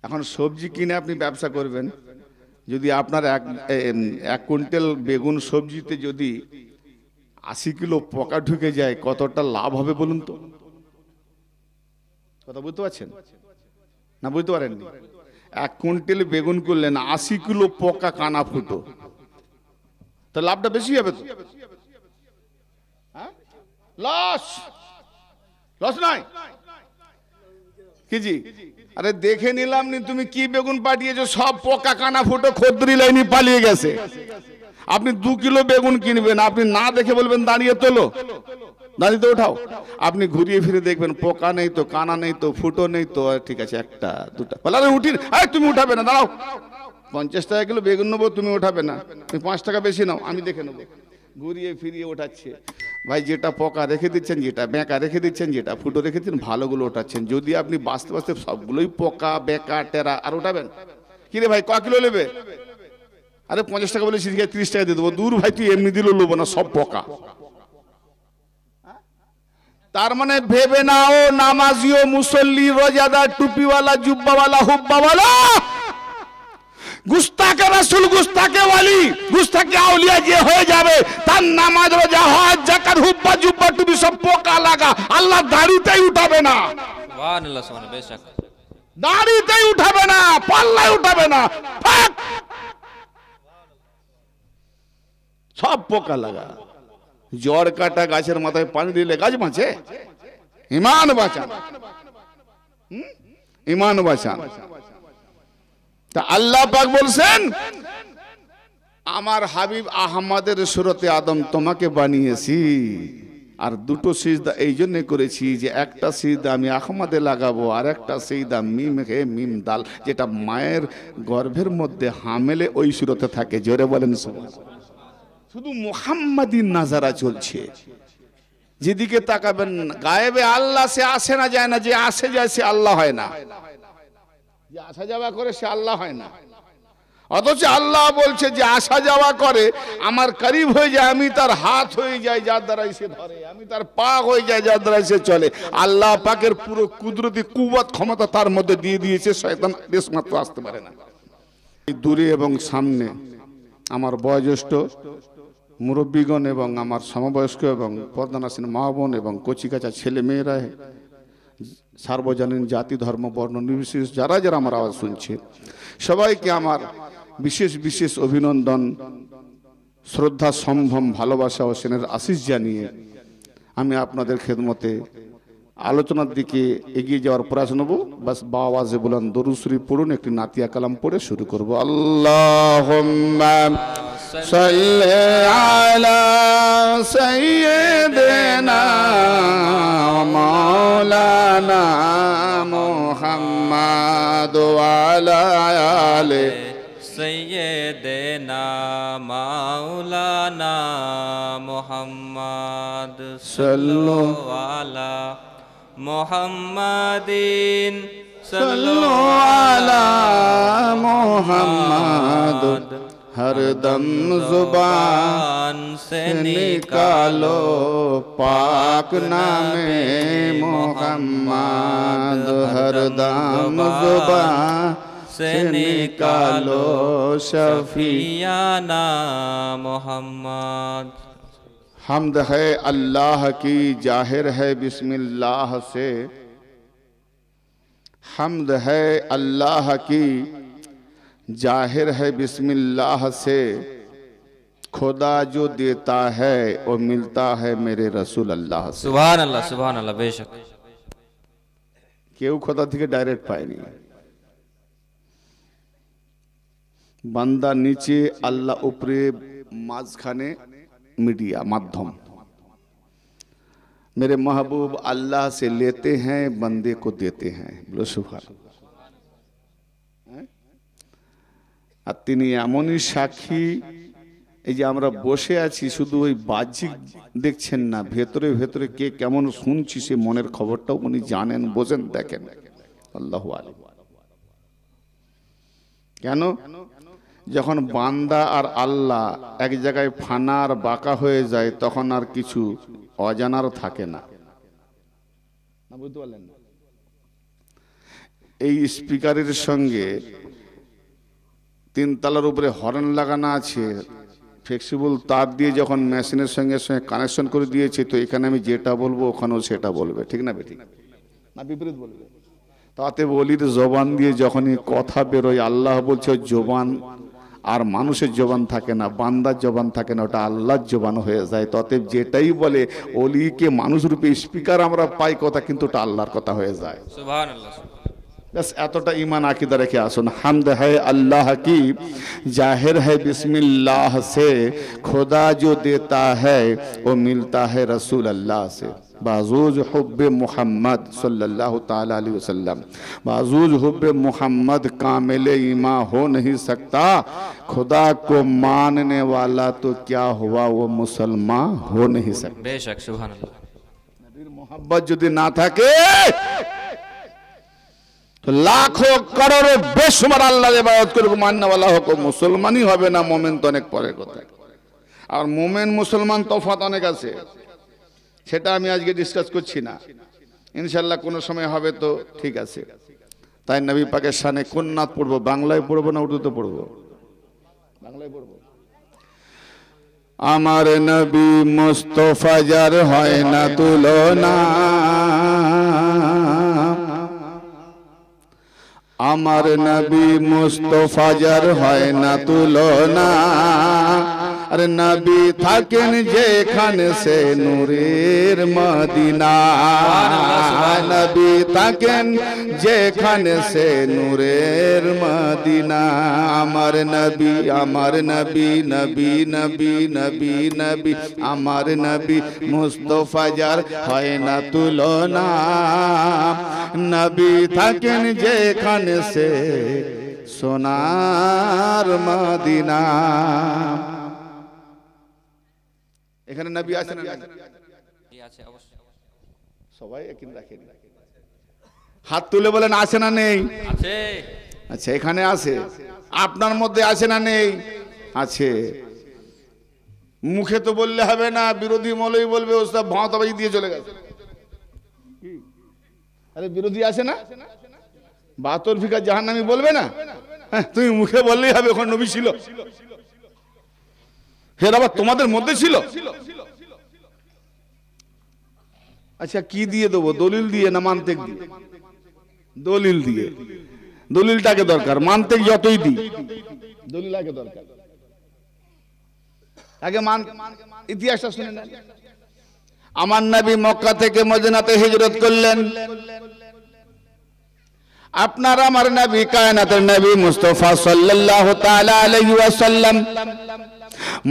এখন সবজি কিনে আপনি ব্যবসা করবেন, যদি আপনার এক কুইন্টাল বেগুন সবজিতে যদি 80 কিলো পোকা ঢুকে যায়, কতটা লাভ হবে বলুন তো? কথা বুঝতে পারছেন না? বুঝতে পারেননি? 1 কুইন্টাল বেগুন করলেন, 80 কিলো পোকা কানা ফুটো, তো লাভটা বেশি হবে তো? লস, লস নাই কি জি? আরে দেখে নিলাম নি তুমি কি বেগুন পাঠিয়েছো, সব পোকা কানা ফুটো খদ্দরি লাইনি পালিয়ে গেছে। আপনি 2 কিলো বেগুন কিনবেন, আপনি না দেখে বলবেন দাঁড়িয়ে তোলো, দাঁড়িয়ে তো ওঠাও। আপনি ঘুরিয়ে ফিরে দেখবেন পোকা নেই তো, কানা নেই তো, ফুটো নেই তো, ঠিক আছে 1টা 2টা, বলে উঠিন, তুমি উঠাবে না, দাঁড়াও, 50 টাকা কিলো বেগুন নেবো, তুমি ওঠাবে না, তুমি 5 টাকা বেশি নাও, আমি দেখে নেবো। ঘুরিয়ে ফিরিয়ে ওঠাচ্ছে। ভাই যেটা পোকা রেখে দিচ্ছেন, যেটা বেঁকা রেখে দিচ্ছেন, যেটা ফুটো রেখে দিচ্ছেন, ভালোগুলো ওঠাচ্ছেন। যদি আপনি বাঁচতে বাঁচতে সবগুলোই পোকা বেঁকা টেরা আর ওঠাবেন, কিরে ভাই ক কিলো নেবে? আরে 50 টাকা বলে 30 টাকা দিয়ে দেবো। দূর ভাই, তুই এমনি দিলেও নেবো না, সব পোকা। তার মানে ভেবে নাও, নামাজিও, মুসল্লি, রোজাদার, টুপিওয়ালা, জুব্বাওয়ালা, হুব্বাওয়ালা, গুস্তাকে রাসূল, গুস্তাকে ওয়ালি, গুস্তাকে আউলিয়া যে হয়ে যাবে, তার নামাজ, রোজা, হজ, যাকাত, হুব্বা, জুব্বা, টুপি সব পোকা লাগা। আল্লাহ দাড়িতেই উঠাবে না, সুবহানাল্লাহ, সুবহানাল্লাহ, বেশক দাড়িতেই উঠাবে না, পাল্লায় উঠাবে না, সব পোকা লাগা। জ্বর কাটা গাছের মাথায় পানি দিলে গাছ বাঁচে? ইমান বাঁচান, ইমান বাঁচান। তা আল্লাহ পাক বলছেন, আমার হাবিব আহমদের সুরতে আদম তোমাকে বানিয়েছি, আর 2টো সিজদা এই জন্য করেছি যে একটা সিজদা আমি আহমদে লাগাবো, আর একটা সিজদা মিম হে মিম দাল, যেটা মায়ের গর্ভের মধ্যে হামেলে ওই সুরতে থাকে। জোরে বলেন সুবহানাল্লাহ। শুধু মুহাম্মাদি নাজারা চলছে। যেদিকে তাকাবেন গায়েবে আল্লাহ সে আসে না যায় না, যে আসে যায় সে আল্লাহ হয় না, যে আসা যাওয়া করে সে আল্লাহ হয় না। অথচ আল্লাহ বলছে যে আসা যাওয়া করে আমার করিব হয়ে যায়, আমি তার হাত হয়ে যায় যার দ্বারাই সে ধরে, আমি তার পা হয়ে যায় যার দ্বারাই সে চলে। আল্লাহ পাকের পুরো কুদরতি কুওয়াত ক্ষমতা তার মধ্যে দিয়ে দিয়েছে, শয়তান দেশ মাত্র আসতে পারে না। দূরে এবং সামনে আমার বয়োজ্যেষ্ঠ মুরব্বীগণ এবং আমার সমবয়স্ক এবং পর্দানাসীন মা বোন এবং কচিকাচা ছেলে মেয়েরা, সার্বজনীন জাতি ধর্ম বর্ণ নির্বিশেষ যারা যারা আমার আওয়াজ শুনছে, সবাইকে আমার বিশেষ বিশেষ অভিনন্দন, শ্রদ্ধা, সম্ভ্রম, ভালোবাসা ও স্নেহের আশিস জানিয়ে আমি আপনাদের খেদমতে আলোচনার দিকে এগিয়ে যাওয়ার প্রয়াস নেব। বাস বাওয়াজে বলেন দরুদ শরীফ পড়ুন, একটি নাতিয়া কালাম পড়ে শুরু করব। আল্লাহুম্মা সাল্লি আলা সাইয়্যিদিনা মাওলানা মুহাম্মাদ ওয়া আলা আলি सैय्यिदना मौलाना मुहम्मद सल्लल्लाहु अला मुहम्मदिन सल्लल्लाहु अला मुहम्मद हरदम जुबान से निकालो पाक नामे मुहम्मद, हरदम जुबान से निकालो शफियाना मोहम्मद। हम्द है अल्लाह की जाहिर है बिस्मिल्लाह से, हम्द है अल्लाह की जाहिर है बिस्मिल्लाह से, खुदा जो देता है वो मिलता है मेरे रसूल अल्लाह से। सुभान अल्लाह बेशक केउ खुदा থেকে ডাইরেক্ট পায়নি, বান্দা নিচে আল্লাহ উপরে, মাঝখানে मीडिया माध्यम। मेरे महबूब अल्लाह से लेते हैं, बंदे को देते हैं। बोलो सुभान। আর তিনি এমনই সাক্ষী, এই যে আমরা বসে আছি শুধু ওই বাহ্যিক দেখছেন না, ভেতরে ভেতরে কে কেমন শুনছি সে মনের খবরটাও উনি জানেন, বোঝেন, দেখেন। আল্লাহু আলাইহি। কেন? যখন বান্দা আর আল্লাহ এক জায়গায় ফানা আর বাঁকা হয়ে যায় তখন আর কিছু অজানার থাকে না। বুঝতে পারলেন? এই স্পিকারের সঙ্গে 3 তলার উপরে হর্ন লাগানো আছে, ফ্লেক্সিবল তার দিয়ে যখন মেশিনের সঙ্গে সঙ্গে কানেকশন করে দিয়েছে, তো এখানে আমি যেটা বলবো ওখানেও সেটা বলবে, ঠিক না বেঠিক? না বিপরীত বলবে? তাতে বলির জবান দিয়ে যখনই কথা বেরোয়, আল্লাহ বলছে জবান আর মানুষের জবান থাকে না, বান্দার জবান থাকে না, ওটা আল্লাহর জবান হয়ে যায়। তবে যেটাই বলে ওলিকে মানুষ রূপে স্পিকার আমরা পাই কথা, কিন্তু ওটা আল্লাহর কথা হয়ে যায়। सुभान बस एतटा ईमान आकिदा रेखे आसुन। हम्द है अल्लाह की जाहिर है बिस्मिल्लाह से, खुदा जो देता है वो मिलता है रसूल अल्लाह से। बाजूज हुब्बे मोहम्मद सल्लल्लाहु ताला अलैहि वसल्लम, बाजूज हुब्बे मोहम्मद कामिल ईमान हो नहीं सकता। खुदा को मानने वाला तो क्या हुआ, वो मुसलमान हो नहीं सकता। बेशक सुभान अल्लाह। नबीर मोहब्बत यदि ना থাকে तो लाखों करोड़ों बेशुमार আল্লাহর ইবাদত করে মাননেওয়ালা হোক, মুসলমানই হবে না। মোমেন তো অনেক পরের কথা, আর মোমেন মুসলমান তফাৎ অনেক আছে, সেটা আমি আজকে ডিসকাস করছি না। ইনশাআল্লাহ কোনো সময় হবে তো ঠিক আছে। তাই নবী পাকের শানে কোন নাত পড়বো? বাংলায় পড়বো না উর্দুতে পড়বো? বাংলায় পড়বো। আমার নবী মুস্তাফা যার হয় না তুলনা, আমার নবী মুস্তাফা যার হয় না তুলনা। আরে নবী থাকেন যেখানে সে নূরের মদিনা, নবী থাকেন যেখানে সে নূরের মদিনা। আমার নবী, আমার নবী, নবী নবী নবী নবী, আমার নবী মুস্তাফা যার হয় না তুলনা। নবী থাকেন যেখানে সে সোনার মদিনা। এখানে নবী আছে না নাই? জি আছে অবশ্যই সবাই একই রাখেন, হাত তুলে বলেন আছে না নেই? আছে। আচ্ছা এখানে আছে, আপনার মধ্যে আছে না নেই? আছে। মুখে তো বললে হবে না, বিরোধী মৌলবি বলবে ওসব ভাঁতাবাজি দিয়ে চলে গেছে। আরে বিরোধী আছে না, বাতর ফিকা জাহান্নামী বলবে না? হ্যাঁ, তুমি মুখে বললেই হবে ওখানে নবী ছিল, ফের আবার তোমাদের মধ্যে ছিল। আচ্ছা কি দিয়ে দেবো, দলিল দিয়ে না মান্তেক দিয়ে? দলিল দিয়ে। দলিলটাকে দরকার, মান্তেক যতই দিই দলিল আগে দরকার। আগে ইতিহাসটা শুনে নেন। আমার নবী মক্কা থেকে মদিনাতে হিজরত করলেন। আপনার আমার নবী কায়নাতের নবী মুস্তাফা সাল্লাল্লাহু তাআলা আলাইহি ওয়াসাল্লাম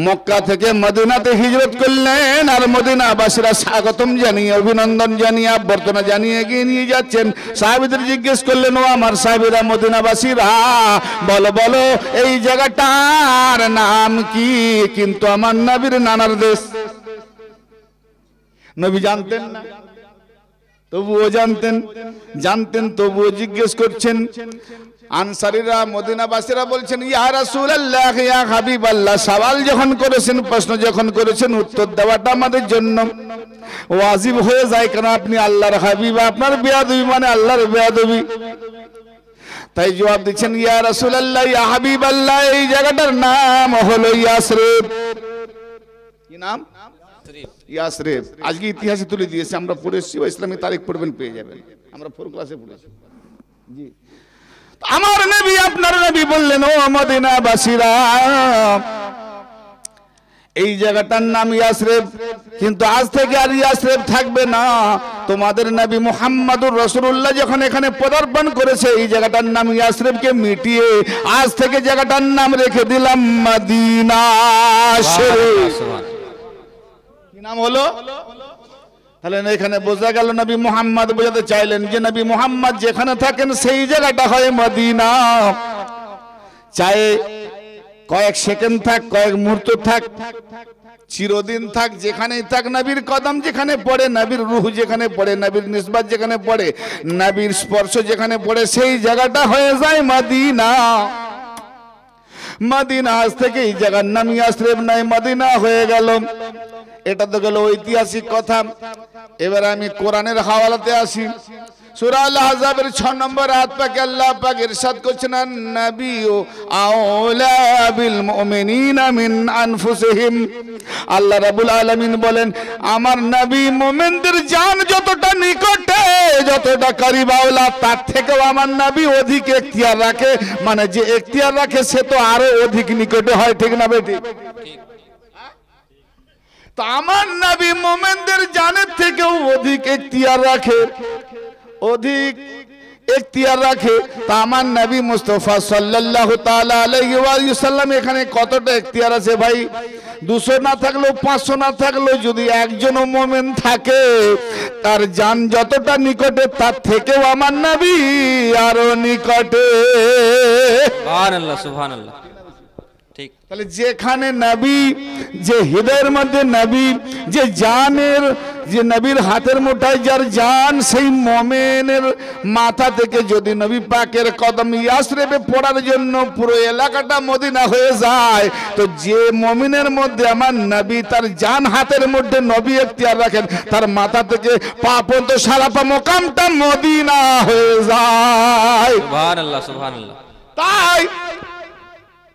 মক্কা থেকে মদিনাতে হিজরত করলেন। আর মদিনাবাসীরা স্বাগতম জানিয়ে, অভিনন্দন জানিয়ে, অভ্যর্থনা জানিয়ে এগিয়ে নিয়ে যাচ্ছেন। সাহাবীদের জিজ্ঞেস করলেন, ও আমার সাহাবীরা, মদিনাবাসীরা, বলো বলো এই জায়গাটার নাম কি? কিন্তু আমার নবীর নানার দেশ। নবী জানতেন না, তবুও জানতেন তবুও জিজ্ঞেস করছেন। আনসারীরা, মদিনাবাসীরা বলছেন, ইয়া রাসূলুল্লাহ, ইয়া হাবিবাল্লাহ, সওয়াল যখন করেছেন, প্রশ্ন যখন করেছেন, উত্তর দেওয়াটা আমাদের জন্য ওয়াজিব হয়ে যায়, কারণ আপনি আল্লাহর হাবিব, আপনার বেয়াদবি মানে আল্লাহর বেয়াদবি। তাই জবাব দিচ্ছেন, ইয়া রাসূলুল্লাহ, ইয়া হাবিবাল্লাহ, এই জায়গাটার নাম হলো ইয়াসরিব। কি নাম? ইয়াসরিব। আজকে ইতিহাসে তুলে দিয়েছে, আমরা পড়েছি, ইসলামী তারিখ পড়বেন পেয়ে যাবেন, আমরা 4 ক্লাসে পড়েছি। জি, আমার নবী আপনার নবী বললেন, ও মদিনাবাসীরা, এই জায়গাটার নাম ইয়াসরিব, কিন্তু আজ থেকে আর ইয়াসরিব থাকবে না। তোমাদের নবী মুহাম্মদুর রাসূলুল্লাহ যখন এখানে পদার্পণ করেছে, এই জায়গাটার নাম ইয়াসরিবকে মিটিয়ে আজ থেকে জায়গাটার নাম রেখে দিলাম মদিনা শরীফ। কি নাম হলো? তাহলে এখানে বোঝা গেল নবী মুহাম্মদ বোঝাতে চাইলেন যে নবী মুহাম্মদ যেখানে থাকেন সেই জায়গাটা হয় মদিনা। চাই কয়েক সেকেন্ড থাক, কয়েক মুহূর্ত থাক, চিরদিন থাক, যেখানেই থাক, নবীর কদম যেখানে পড়ে, নবীর রূহ যেখানে পড়ে, নবীর নিসবত যেখানে পড়ে, নবীর স্পর্শ যেখানে পড়ে, সেই জায়গাটা হয়ে যায় মদিনা। মদিনা আজ থেকে এই জায়গার নাম ইয়াসরিব নাই, মদিনা হয়ে গেল। এটা তো গেল ঐতিহাসিক কথা। এবার আমি কোরআনের হাওয়ালাতে আসি। সূরা আল আহজাবের 6 নম্বর আয়াত পাকে আল্লাহ পাক ইরশাদ করছেন, আন-নাবিয়্যু আওলা বিল মুমিনিনা মিন আনফুসিহিম। আল্লাহ রাব্বুল আলামিন বলেন, আমার নবী মুমিনদের জান যতটা নিকটে, যতটা করিব আওলা, তার থেকেও আমার নবী অধিক এখতিয়ার রাখে। মানে যে এখতিয়ার রাখে সে তো আরো অধিক নিকটে হয়, ঠিক না বেটি? তো আমার নবী মুমিনদের জানের থেকেও অধিক এখতিয়ার রাখে, অধিক এখতিয়ার রাখে। তা আমার নবী মুস্তাফা সাল্লাল্লাহু তাআলা আলাইহি ওয়াসাল্লাম এখানে কতটা এখতিয়ার আছে ভাই? 200 না থাকলেও 500 না থাকলেও যদি একজনও মুমিন থাকে, তার জান যতটা নিকটে, তার থেকেও আমার নবী আরো নিকটে। সুবহানাল্লাহ, সুবহানাল্লাহ। ঠিক। তাহলে যেখানে নবী, যে হৃদয়ের মধ্যে নবী, যে জানের, যে নবীর হাতের মুঠায় যার জান, সেই মুমিনের মাথা থেকে যদি নবী পাকের কদম ইয়াসরিবে পড়ার জন্য পুরো এলাকাটা মদিনা হয়ে যায়, তো যে মুমিনের মধ্যে আমার নবী তার জান হাতের মধ্যে নবী এখতিয়ার রাখেন, তার মাথা থেকে পা পর্যন্ত সারা পা মোকামটা মদিনা হয়ে যায়। সুবহানাল্লাহ, সুবহানাল্লাহ। তাই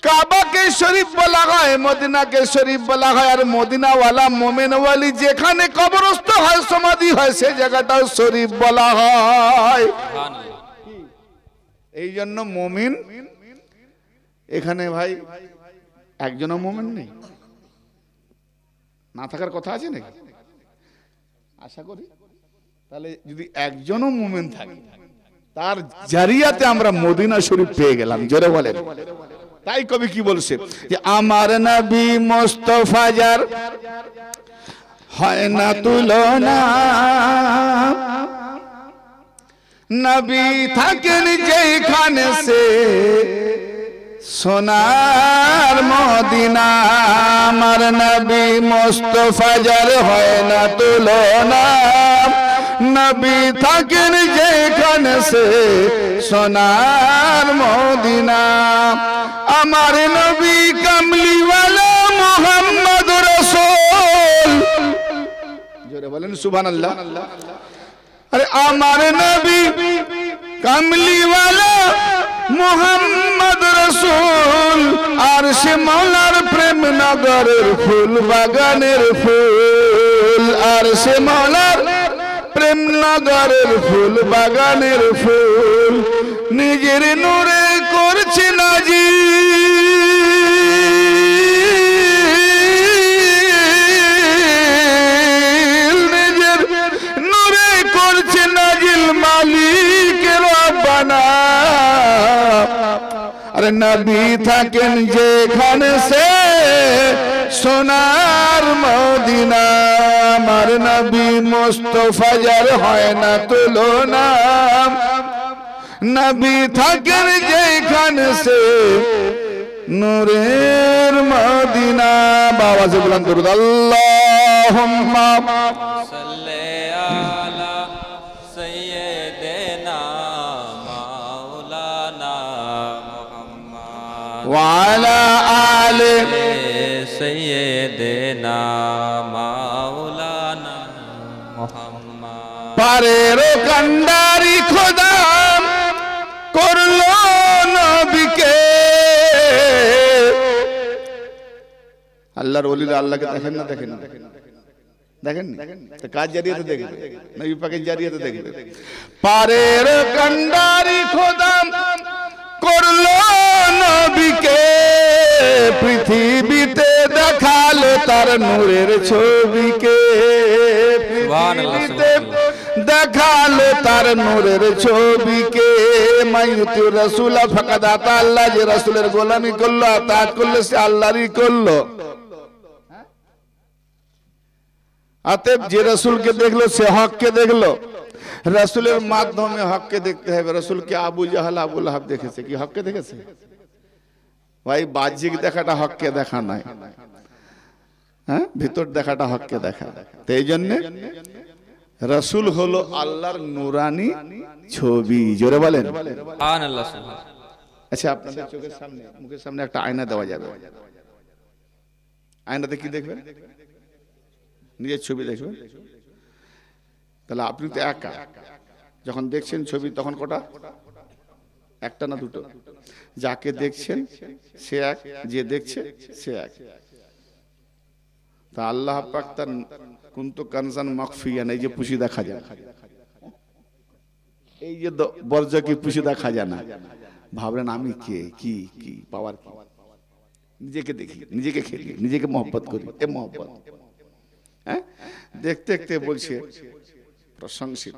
কাবাকে শরীফ বলা হয়, মদিনাকে শরীফ বলা হয়। আর মদিনাওয়ালা মোমেন ওয়ালি যেখানে কবরস্থ হয়, সমাধি হয়, সেই জায়গাটাও শরীফ বলা হয়। এই জন্য মুমিন এখানে ভাই একজনও মুমিন নেই, না থাকার কথা আছে নাকি? আশা করি। তাহলে যদি একজনও মুমিন থাকে, তার জারিয়াতে আমরা মদিনা শরীফ পেয়ে গেলাম। জোরে বলেন। তাই কবি কি বলছে যে আমার নবী মুস্তাফা যার হয় না তুলনা, নবী থাকেন যেখানে সে সোনার মদিনা, আমার নবী মুস্তাফা যার হয় না তুলনা নবী থাকেন যেখানে সে সোনার মদিনা আমার নবী কামলিওয়ালা মুহাম্মদ রাসূল জোরে বলেন সুবহানাল্লাহ अरे আমার নবী কামলিওয়ালা মুহাম্মদ রাসূল আরশে মাওলার প্রেম নগরের ফুল বাগানের ফুল আরশে মাওলার প্রেম নগরের ফুল বাগানের ফুল নিজের নূরে করছে নাজিল मालिक रब्बाना अरे नबी থাকেন যেখানে সে সোনার মদিনা আমার নবী মুস্তাফা যার হয় না তুলনা নবী থাকেন যেখানে সে নূরের মদিনা বাবা বলেন দরুদ আল্লাহুম্মা সাল্লি আলা সাইয়্যিদিনা মাওলানা মুহাম্মদ ওয়া আলা আলি সাইয়্যিদিনা মাওলানা মুহাম্মদ পারের কান্ডারি খোদা করলো নবীকে আল্লাহর ওলিরা আল্লাহকে দেখেন না দেখেন দেখেন তো কাজ জারিয়াতে দেখবে নবী পাকের জারিয়াতে দেখবে পারের কান্ডারি খোদা করলো নবীকে পৃথিবীতে দেখালো তার নূরের ছবিকে পৃথিবীতে দেখালো তার নূরের ছবিকে মাইয়ুতি রাসূল ফাকাদ আতা আল্লাহ যে রাসূলের গোলামি করলো আতাত করলো সে আল্লাহরই করলো अतएव जे रसूल के देख लो से हक के देख लो रसूलेर माध्यमे हक के देखते हैं रसूल के आबू जहल आबू लहाब देखेছে কি হক কে দেখেছে ভাই বাহ্যিক দেখাটা হক কে দেখা নাই হ্যাঁ ভিতর দেখাটা হক কে দেখা তো এইজন্য রাসূল হলো আল্লাহর নূরানি ছবি জোরে বলেন সুবহানাল্লাহ সুবহানাল্লাহ আচ্ছা আপনাদের চোখের সামনে মুখের সামনে একটা আয়না দেওয়া যাবে আয়নাতে কি দেখবেন নিজের ছবি দেখবেন তাহলে আপনি তো একা যখন দেখছেন ছবি তখন কটা একটা না দুটো যাকে দেখছেন সে এক যে দেখছে সে এক তা আল্লাহ পাক তার কুনতু কানজান মাখফিয়ান এই যে পুশিদা খাজানা এই যে বর্জ্য কি পুশিদা খাজানা ভাবলেন আমি কে কি কি পাওয়ার কি নিজেকে দেখি নিজেকে খেলি নিজেকে মহব্বত করি এ মহব্বত দেখতে দেখতে বলছে প্রশংসিত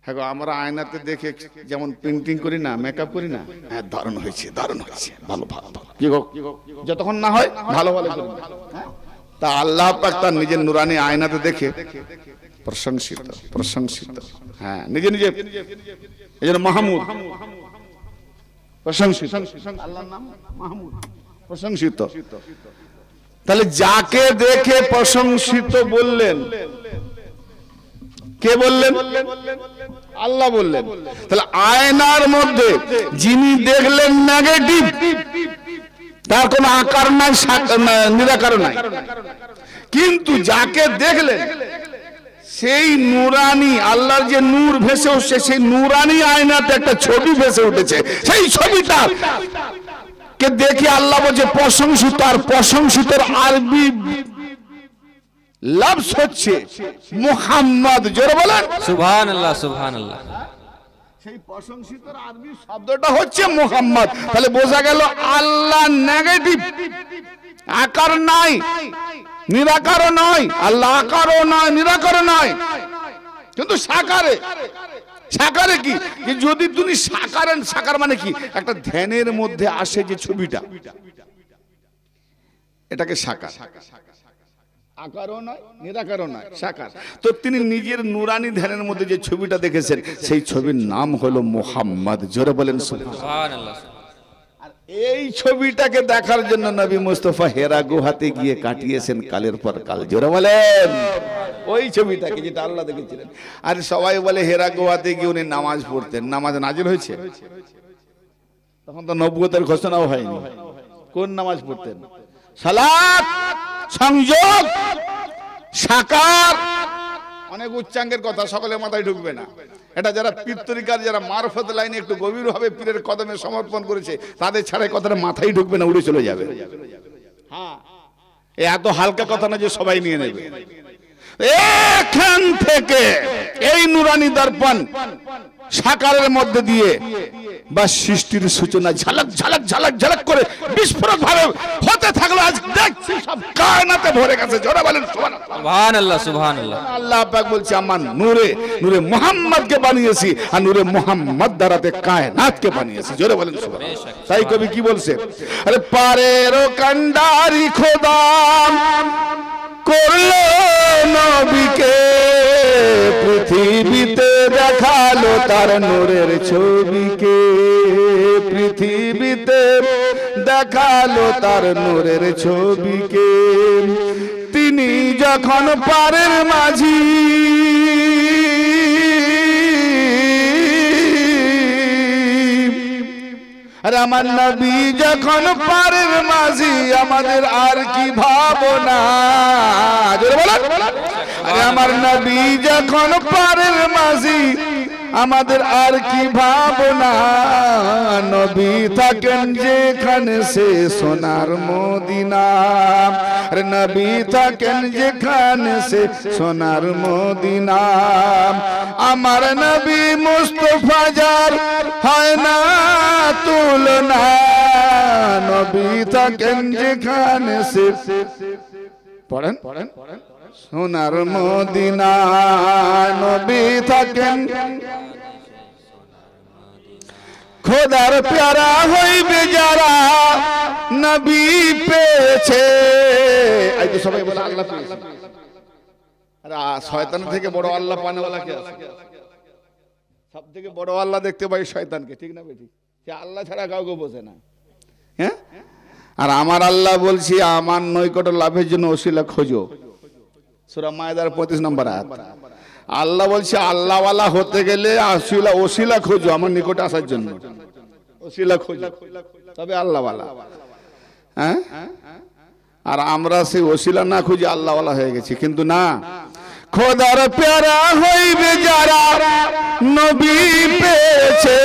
হ্যাঁ আমরা আয়নাতে দেখে যেমন পেইন্টিং করি না মেকআপ করি না হ্যাঁ দারুণ হয়েছে ভালো ভালো যতক্ষণ না হয় ভালো ভালো করি তা আল্লাহ পাক তার নিজের নুরানি আয়নাতে দেখে প্রশংসিত হ্যাঁ নিজে নিজে এজন্য মাহমুদ প্রশংসিত আল্লাহর নাম মাহমুদ প্রশংসিত তাহলে যাকে দেখে প্রশংসিত বললেন কে বললেন আল্লাহ বললেন তাহলে আয়নার মধ্যে যিনি দেখলেন নেগেটিভ তার কোনো আকার নাই নিরাকার নাই কিন্তু যাকে দেখলেন সেই নূরানি আল্লাহর যে নূর ভেসে উঠছে সেই নূরানি আয়নাতে একটা ছবি ভেসে উঠেছে সেই ছবিটা কে দেখে আল্লাহ বলছে প্রশংসিত আর প্রশংসিতের আরবি লফজ হচ্ছে মুহাম্মদ জোরে বলেন সুবহানাল্লাহ সুবহানাল্লাহ সেই প্রশংসিতের আরবি শব্দটা হচ্ছে মুহাম্মদ তাহলে বোঝা গেল আল্লাহ নেগেটিভ আকার নাই নিরাকারও নয় আল্লাহ আকারও নয় নিরাকারও নয় কিন্তু সাকারে কি যদি তুমি সাকার মানে কি একটা ধ্যানের মধ্যে আসে যে ছবিটা এটাকে সাকার আকারও নয় নিরাকারও নয় সাকার তো তিনি নিজের নুরানি ধ্যানের মধ্যে যে ছবিটা দেখেছেন সেই ছবির নাম হলো মুহাম্মদ জোরে বলেন সুবহানাল্লাহ সুবহানাল্লাহ আর এই ছবিটাকে দেখার জন্য নবী মুস্তাফা হেরা গুহাতে গিয়ে কাটিয়েছেন কালের পর কাল। জোরে বলেন, ওই ছবিটাকে যেটা আল্লাহ দেখেছিলেন। আর সবাই বলে হেরা গুহাতে গিয়ে উনি নামাজ পড়তেন। নামাজ নাজিল হয়েছে তখন তো নবুয়তের ঘোষণাও হয়নি। কোন নামাজ পড়তেন? সালাত, সংযোগ, সাকার, অনেক উচ্চাঙ্গের কথা সকলের মাথায় ঢুকবে না। এটা যারা পীর তরিকার, যারা মারফত লাইনে একটু গভীরভাবে পীরের কদমে সমর্পণ করেছে, তাদের ছাড়া কথাটা মাথায় ঢুকবে না, উড়ে চলে যাবে। হ্যাঁ, এত হালকা কথা না যে সবাই নিয়ে নেবে। এখান থেকে এই নুরানি দর্পণ সাকারের মধ্যে দিয়ে বা সৃষ্টির সূচনা ঝালক ঝালক ঝালক ঝালক করে বিস্ফোরক ভাবে হতে থাকলো। আজ দেখছি সব কায়নাতে ভরে গেছে। জোরে বলেন সুবহানাল্লাহ, সুবহানাল্লাহ। আল্লাহ পাক বলছে আমার নূরে নূরে মুহাম্মদকে বানিয়েছি, আর নূরে মুহাম্মদ দ্বারাতে কায়নাতকে বানিয়েছি। জোরে বলেন সুবহানাল্লাহ। তাই কবি কি বলছে? আরে পারেরও কান্ডারি খোদা করলো নবীকে, পৃথিবীতে দেখালো তার নূরের ছবিকে, পৃথিবীতে দেখালো তার নূরের ছবিকে। তিনি যখন পারের মাঝি, আর আমার নবী যখন পারের মাঝি, আমাদের আর কি ভাবনা। আরে আমার নবী যখন পারের মাঝি, আমাদের আর কি ভাবনা। নবী থাকেন যেখানে সে সোনার মদিনা, আরে নবী থাকেন যেখানে সে সোনার মদিনা। আমার নবী মুস্তাফা যার হয় না তুলনা, নবী থাকেন যেখানে সে পড়েন সোনার মদিনা, নবী থাকেন। খোদার প্যারা হইবে যারা নবী পেয়েছে। এই তো সবাই বলে আল্লাহ পেয়েছে। আরে শয়তান থেকে বড় আল্লাহ পানেওয়ালা কে আছে? সব থেকে বড় আল্লাহ দেখতে পাই শয়তানকে, ঠিক না বেঠিক? সে আল্লাহ ছাড়া কাউকে বোঝে না। হ্যাঁ, আর আমার আল্লাহ বলছি আমার নৈকট লাভের জন্য ওসিলা খোঁজো। সূরা মায়েদার 35 নম্বর আয়াত। আল্লাহ বলছে আল্লাহওয়ালা হতে গেলে ওসিলা খোঁজো, আমার নিকটে আসার জন্য ওসিলা খোঁজো, তবে আল্লাহওয়ালা। হ্যাঁ, আর আমরা সেই ওসিলা না খুঁজে আল্লাহওয়ালা হয়ে গেছি। কিন্তু না, খোদার প্যারা হইবে যারা নবী পেয়েছে,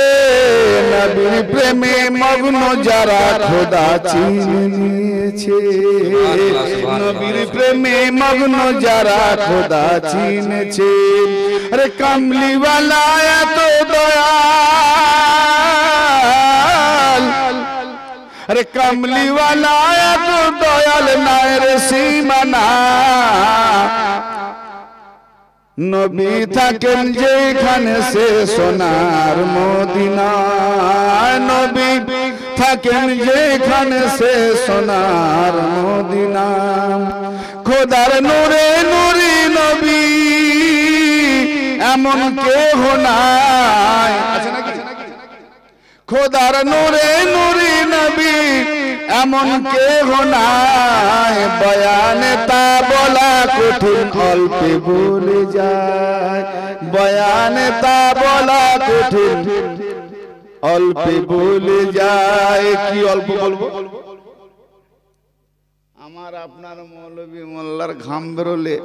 নবীর প্রেমে মগ্ন যারা খোদা চিনে নিয়েছে, নবীর প্রেমে মগ্ন যারা খোদা চিনেছে। আরে কামলিওয়ালা এত দয়াল, আরে কামলিওয়ালা এত দয়াল নায়ের সীমানা। নবী থাকেন যেখানে সে সোনার মদিনা, নবী থাকেন যেখানে সে সোনার মদিনা। খোদার নূরে নূরি নবী এমন কেহ নাই, আছে নাকি? খোদার নূরে নূরি নবী এমন কেহ নাই, বয়ানে তা বলা কঠিন অল্পে বলে যায়, বয়ানে তা বলা কঠিন অল্পে বলে যায়। কি অল্প বলবো? আমার আপনার মৌলবী মোল্লার ঘাম বেরোলে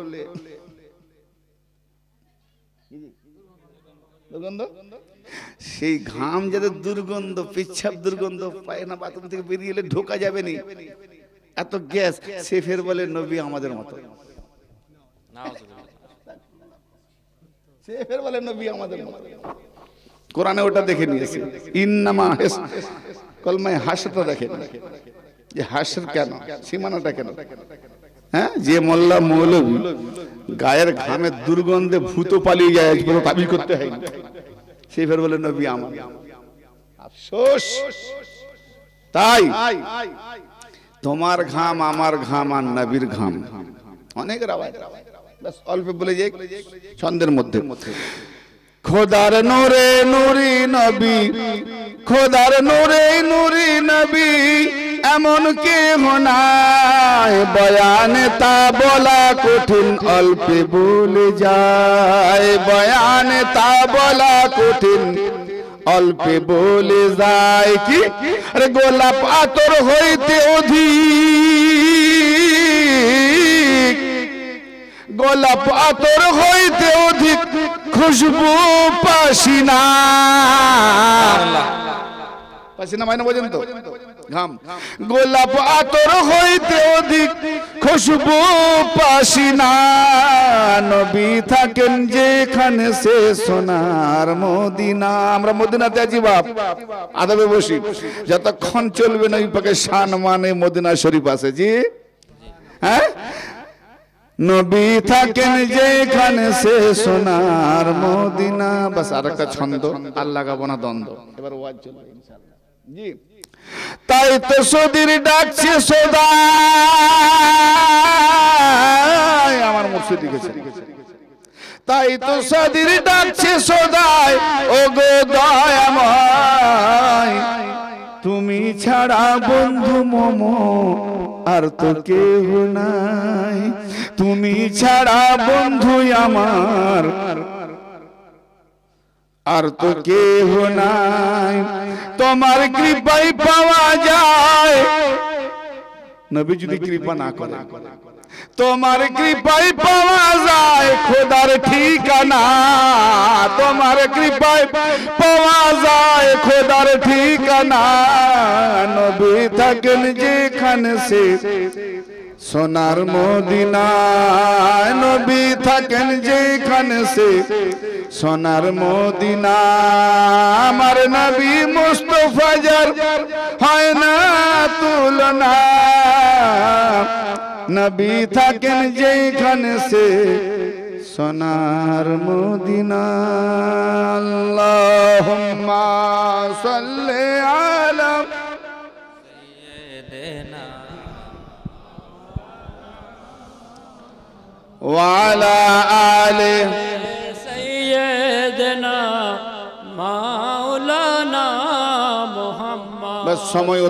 সেই ঘাম যাদের দুর্গন্ধ, পেচ্ছাপ দুর্গন্ধ, পায়না বাথরুম থেকে বেরিয়ে এলে ঢোকা যাবে না, এত গ্যাস। সে ফের বলে নবী আমাদের মতো, সে ফের বলে নবী আমাদের মতো। কোরআনে ওটা দেখে নিয়েছে, ইন্নামা কলমায় হাসটা দেখেন যে হাসের কেন, সীমানাটা কেন। হ্যাঁ, যে মোল্লা মৌলবী গায়ের ঘামের দুর্গন্ধে ভূত পালিয়ে যায়, তাবিজ করতে হয়, সে ফের বলে নবী আমার। আফসোস, তাই তোমার ঘাম আমার ঘাম আর নবীর ঘাম অনেক রাওয়ায়াত, বাস অল্প বলে যাই ছন্দের মধ্যে। খোদার নূরে নূরি নবী, খোদার নূরে নূরি নবী, এমন কেহ নাই বয়ানে তা বলা কঠিন, অল্পে বলে যায়। বয়ানে তা বলা কঠিন, অল্পে বলে যায়। কি আরে গোলাপ আতর হইতে অধিক, গোলাপ আতর হইতে অধিক খুশবু পাসিনা। পাসিনা মানে বোঝেন তো, ঘাম। গোলাপ আতর হইতে অধিক খুশবু পাসিনা। নবী থাকেন যেখানে সে সোনার মদিনা। আমরা মদিনাতে আছি বাপ, আদবে বসি, যতক্ষণ চলবে নবী পাকের শান মানে মদিনা শরীফ আছে। জি হ্যাঁ, নবী থাকেন যেখানে সে সোনার মদিনা। বাস আরেকটা ছন্দ, আর লাগাবো না দ্বন্দ্ব, এবার ওয়াজ চলবে ইনশাআল্লাহ। জি, তাই তো সদীর ডাকছে সদাই, আমার মুর্শিদ লিখেছে। তাই তো সদীর ডাকছে সদাই, ও গো দয়াময়, তুমি ছাড়া বন্ধু মম আর তো কেহ নাই। তুমি ছাড়া বন্ধু আমার আর তো কেহ নাই। তোমার কৃপাই পাওয়া যায়, নবী যদি কৃপা না করে। তোমার কৃপাই পাওয়া যায় খোদার ঠিকানা। তোমার কৃপায় পাওয়া যায় খোদার ঠিকানা। নবী থাকেন যেখানে সে সোনার মদিনা। নবী থাকেন যেখানে সে সোনার মদিনা। আমার নবী মুস্তাফা যার হয় না তুলনা। নবী থাকেন যেখানে সে সোনার মদিনা। আল্লাহুম্মা সাল্লি আলা সাইয়্যিদিনা ওয়া আলা আলি সাইয়্যিদিনা মাওলানা মুহাম্মদ। বাস সময়